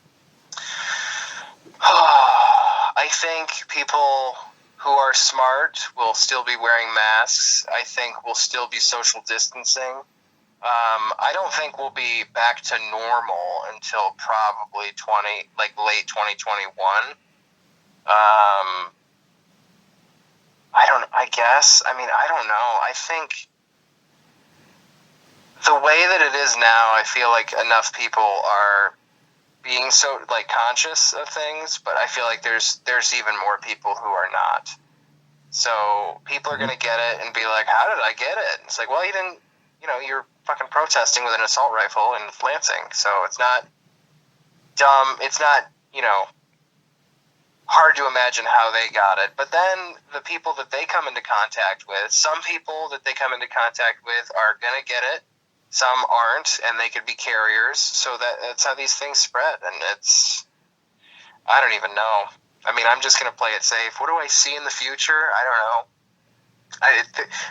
I think people who are smart will still be wearing masks. I think we'll still be social distancing. I don't think we'll be back to normal until probably late 2021. I don't know. I think the way that it is now, I feel like enough people are being so, like, conscious of things, but I feel like there's even more people who are not. So people are going to get it and be like, how did I get it? It's like, well, you didn't, you're fucking protesting with an assault rifle in Lansing. So it's not dumb. It's not, hard to imagine how they got it. But then the people that they come into contact with, some people that they come into contact with are going to get it. Some aren't, and they could be carriers. So that's how these things spread. And I don't even know. I mean, I'm just going to play it safe. What do I see in the future? I don't know.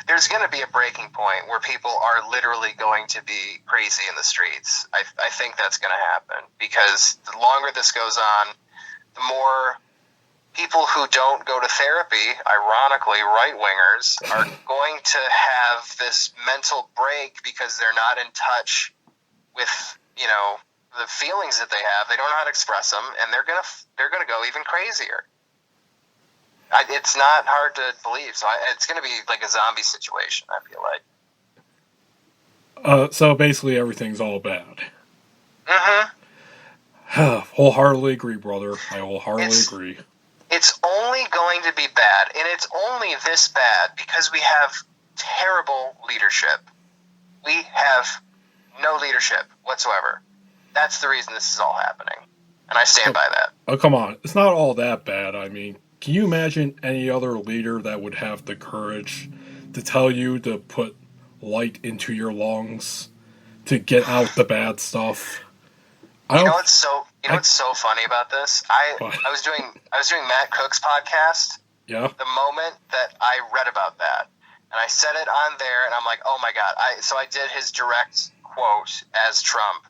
There's going to be a breaking point where people are literally going to be crazy in the streets. I think that's going to happen, because the longer this goes on, the more people who don't go to therapy, ironically right-wingers, are going to have this mental break because they're not in touch with, the feelings that they have. They don't know how to express them, and they're gonna go even crazier. It's not hard to believe. So it's going to be like a zombie situation, I feel like. So basically everything's all bad. Mm-hmm. Wholeheartedly agree, brother. I wholeheartedly agree. It's only going to be bad, and it's only this bad because we have terrible leadership. We have no leadership whatsoever. That's the reason this is all happening, and I stand by that. Oh, come on. It's not all that bad. I mean, can you imagine any other leader that would have the courage to tell you to put light into your lungs, to get out the bad stuff? What's so funny about this? I was doing Matt Cook's podcast. Yeah. The moment that I read about that, and I said it on there, and I'm like, oh my god! So I did his direct quote as Trump,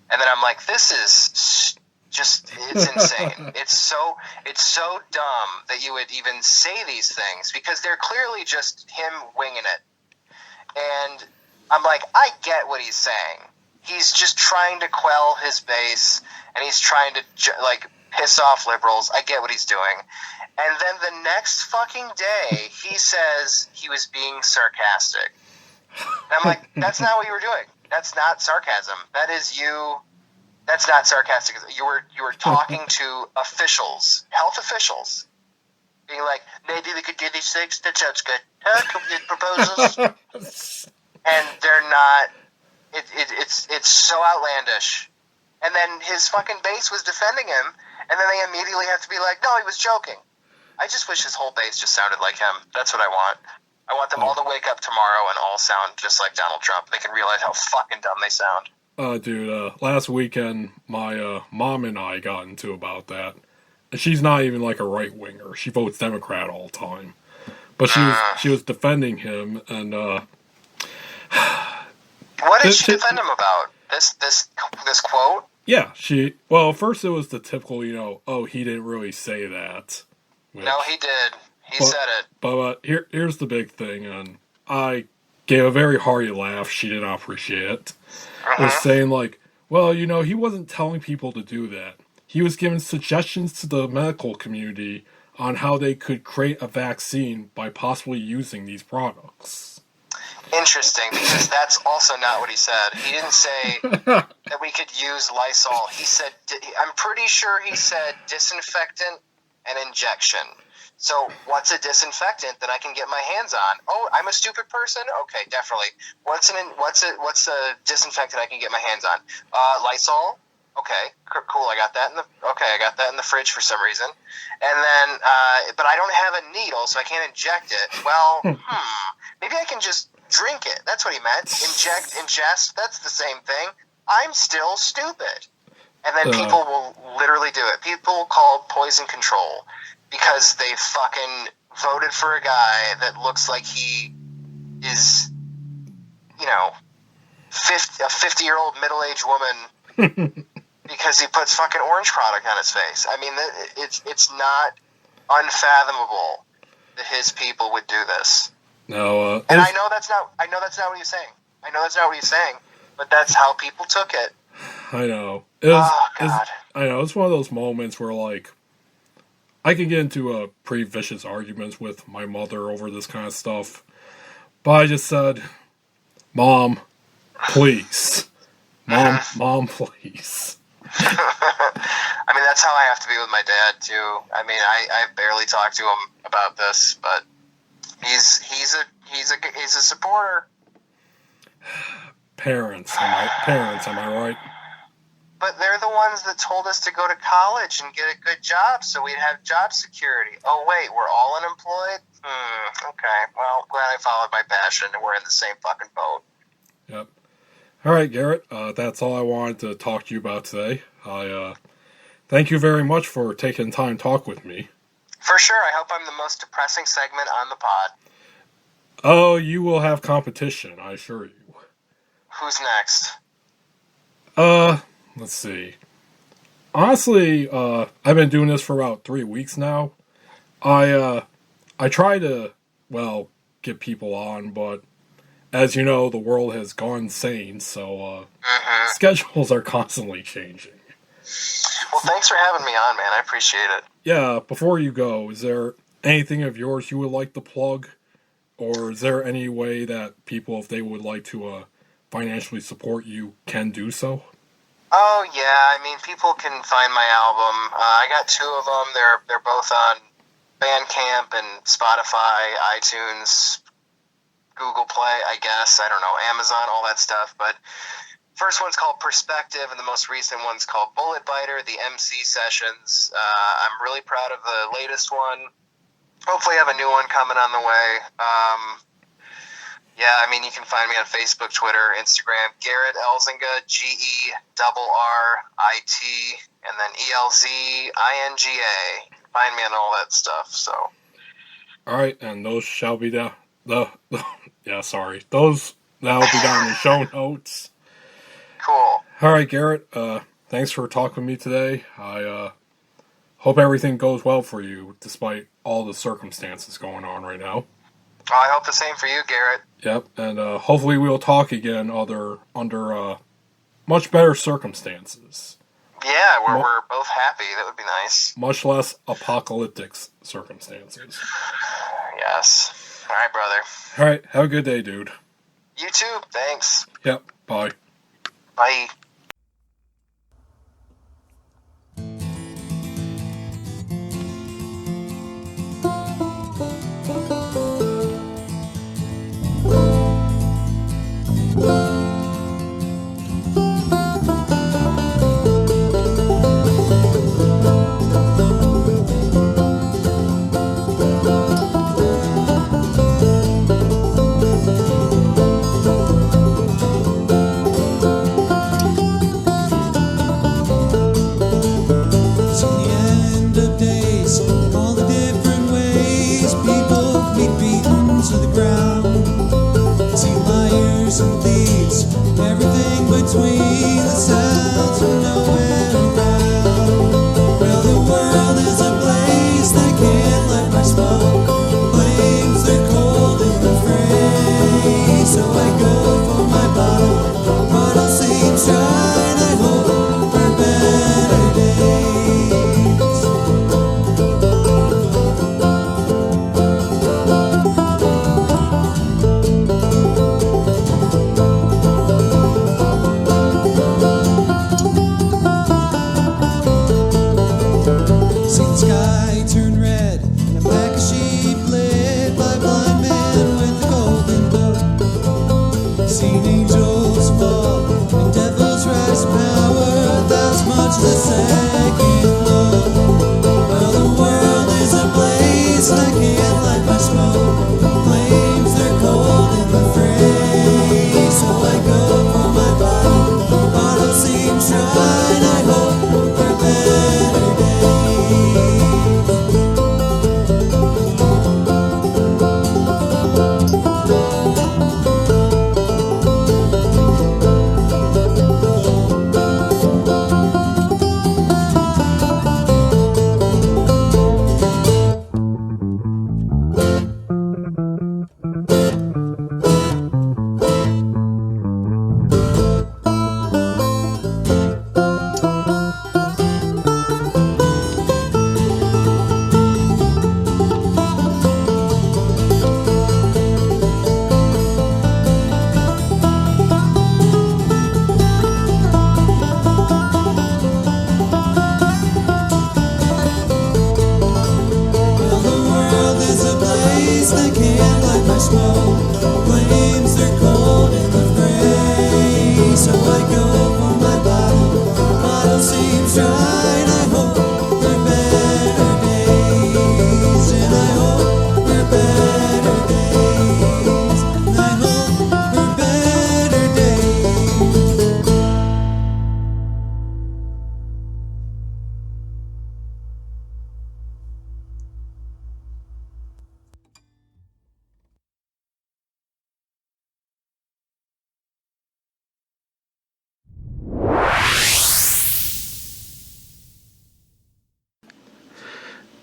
and then I'm like, this is it's insane. It's so dumb that you would even say these things, because they're clearly just him winging it. And I'm like, I get what he's saying. He's just trying to quell his base, and he's trying to piss off liberals. I get what he's doing. And then the next fucking day, he says he was being sarcastic. And I'm like, that's not what you were doing. That's not sarcasm. That is you. That's not sarcastic. You were talking to officials, health officials, being like, maybe we could do these things. That sounds good. Proposals. And they're not. It's so outlandish. And then his fucking base was defending him, and then they immediately have to be like, no, he was joking. I just wish his whole base just sounded like him. That's what I want. I want them all to wake up tomorrow and all sound just like Donald Trump. They can realize how fucking dumb they sound. Dude, last weekend, my mom and I got into about that. And she's not even like a right-winger. She votes Democrat all the time. But she was defending him, and what did she defend him about? This quote? Yeah, first it was the typical, he didn't really say that. No, he did. He said it. But here's the big thing, and I gave a very hearty laugh. She did not appreciate it. Was saying he wasn't telling people to do that. He was giving suggestions to the medical community on how they could create a vaccine by possibly using these products. Interesting, because that's also not what he said. He didn't say that we could use Lysol. He said, I'm pretty sure he said disinfectant and injection. So what's a disinfectant that I can get my hands on? Oh, I'm a stupid person? Okay, definitely. What's a disinfectant I can get my hands on? Lysol? Okay, cool. I got that in the fridge for some reason. And then, but I don't have a needle, so I can't inject it. Well, maybe I can just drink it. That's what he meant. Inject, ingest. That's the same thing. I'm still stupid. And then people will literally do it. People call poison control because they fucking voted for a guy that looks like he is, you know, a 50-year-old middle-aged woman because he puts fucking orange product on his face. I mean, it's not unfathomable that his people would do this. No, and I know that's not what he's saying. I know that's not what he's saying, but that's how people took it. I know. God. I know. It's one of those moments where, like, I can get into pretty vicious arguments with my mother over this kind of stuff, but I just said, Mom, please. Mom, please. I mean, that's how I have to be with my dad, too. I mean, I barely talk to him about this, but he's a supporter. Parents, am I right? But they're the ones that told us to go to college and get a good job so we'd have job security. Oh, wait, we're all unemployed? Okay, well, glad I followed my passion and we're in the same fucking boat. Yep. All right, Garrett, that's all I wanted to talk to you about today. Thank you very much for taking time to talk with me. For sure, I hope I'm the most depressing segment on the pod. Oh, you will have competition, I assure you. Who's next? Let's see. Honestly, I've been doing this for about 3 weeks now. I try to, well, get people on, but as you know, the world has gone insane, so schedules are constantly changing. Well, thanks for having me on, man. I appreciate it. Yeah, before you go, is there anything of yours you would like to plug? Or is there any way that people, if they would like to financially support you, can do so? Oh, yeah. I mean, people can find my album. I got 2 of them. They're both on Bandcamp and Spotify, iTunes, Google Play, I guess. I don't know, Amazon, all that stuff. But first one's called Perspective, and the most recent one's called Bullet Biter, the MC Sessions. I'm really proud of the latest one. Hopefully I have a new one coming on the way. Yeah, I mean, you can find me on Facebook, Twitter, Instagram, Garret Elzinga, Gerrit, and then Elzinga. Find me on all that stuff, so. All right, and those shall be down. Those now will be down in the show notes. Cool. All right, Garrett, thanks for talking with me today. I hope everything goes well for you, despite all the circumstances going on right now. Oh, I hope the same for you, Garrett. Yep, and hopefully we'll talk again under much better circumstances. Yeah, we're both happy. That would be nice. Much less apocalyptic circumstances. Yes. All right, brother. All right, have a good day, dude. You too. Thanks. Yep, bye. Bye.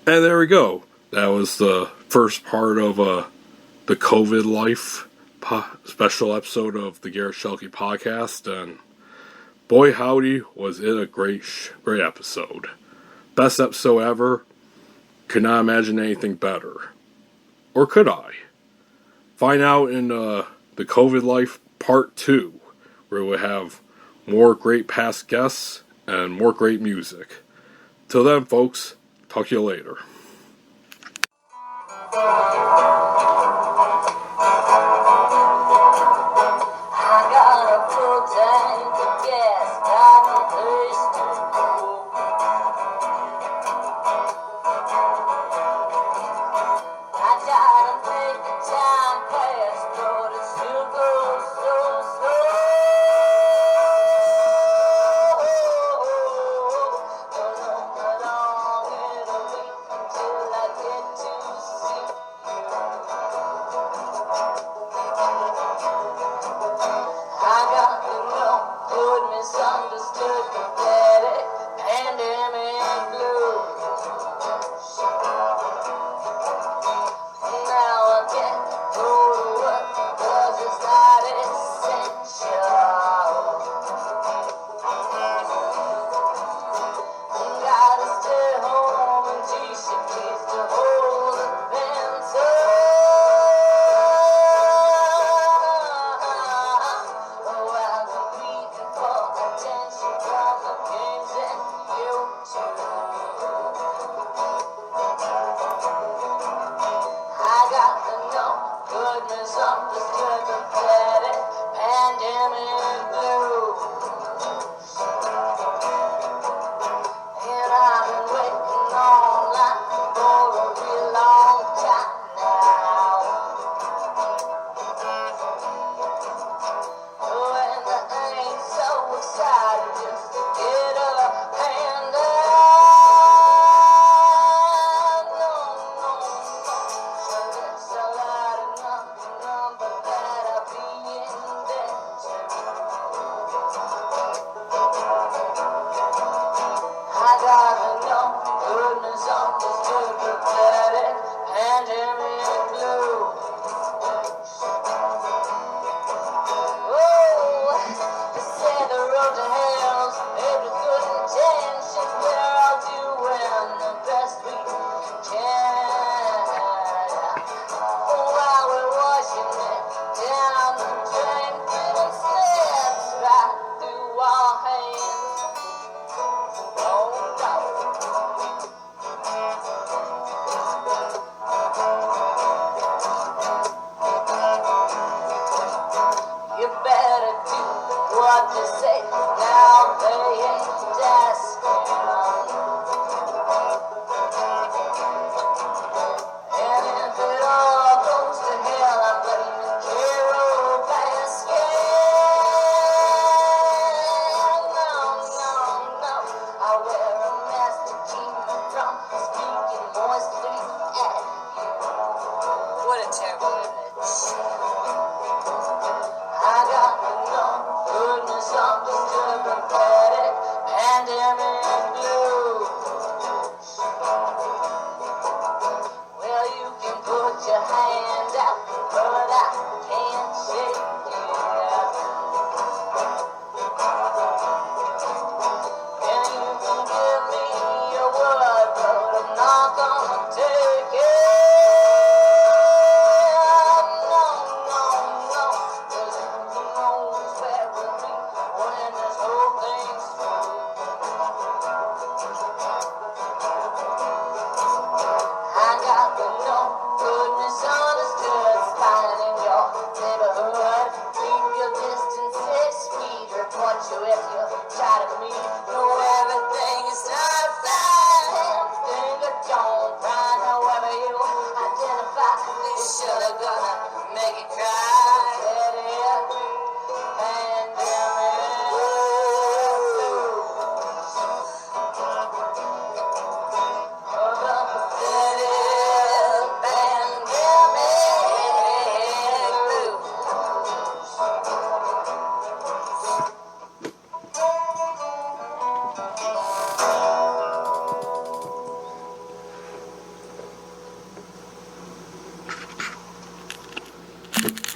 And there we go. That was the first part of the COVID life special episode of the Garret Schuelke podcast. And boy, howdy, was it a great episode. Best episode ever. Could not imagine anything better. Or could I? Find out in the COVID life part 2, where we'll have more great past guests and more great music. Till then, folks, talk to you later. What a terrible image.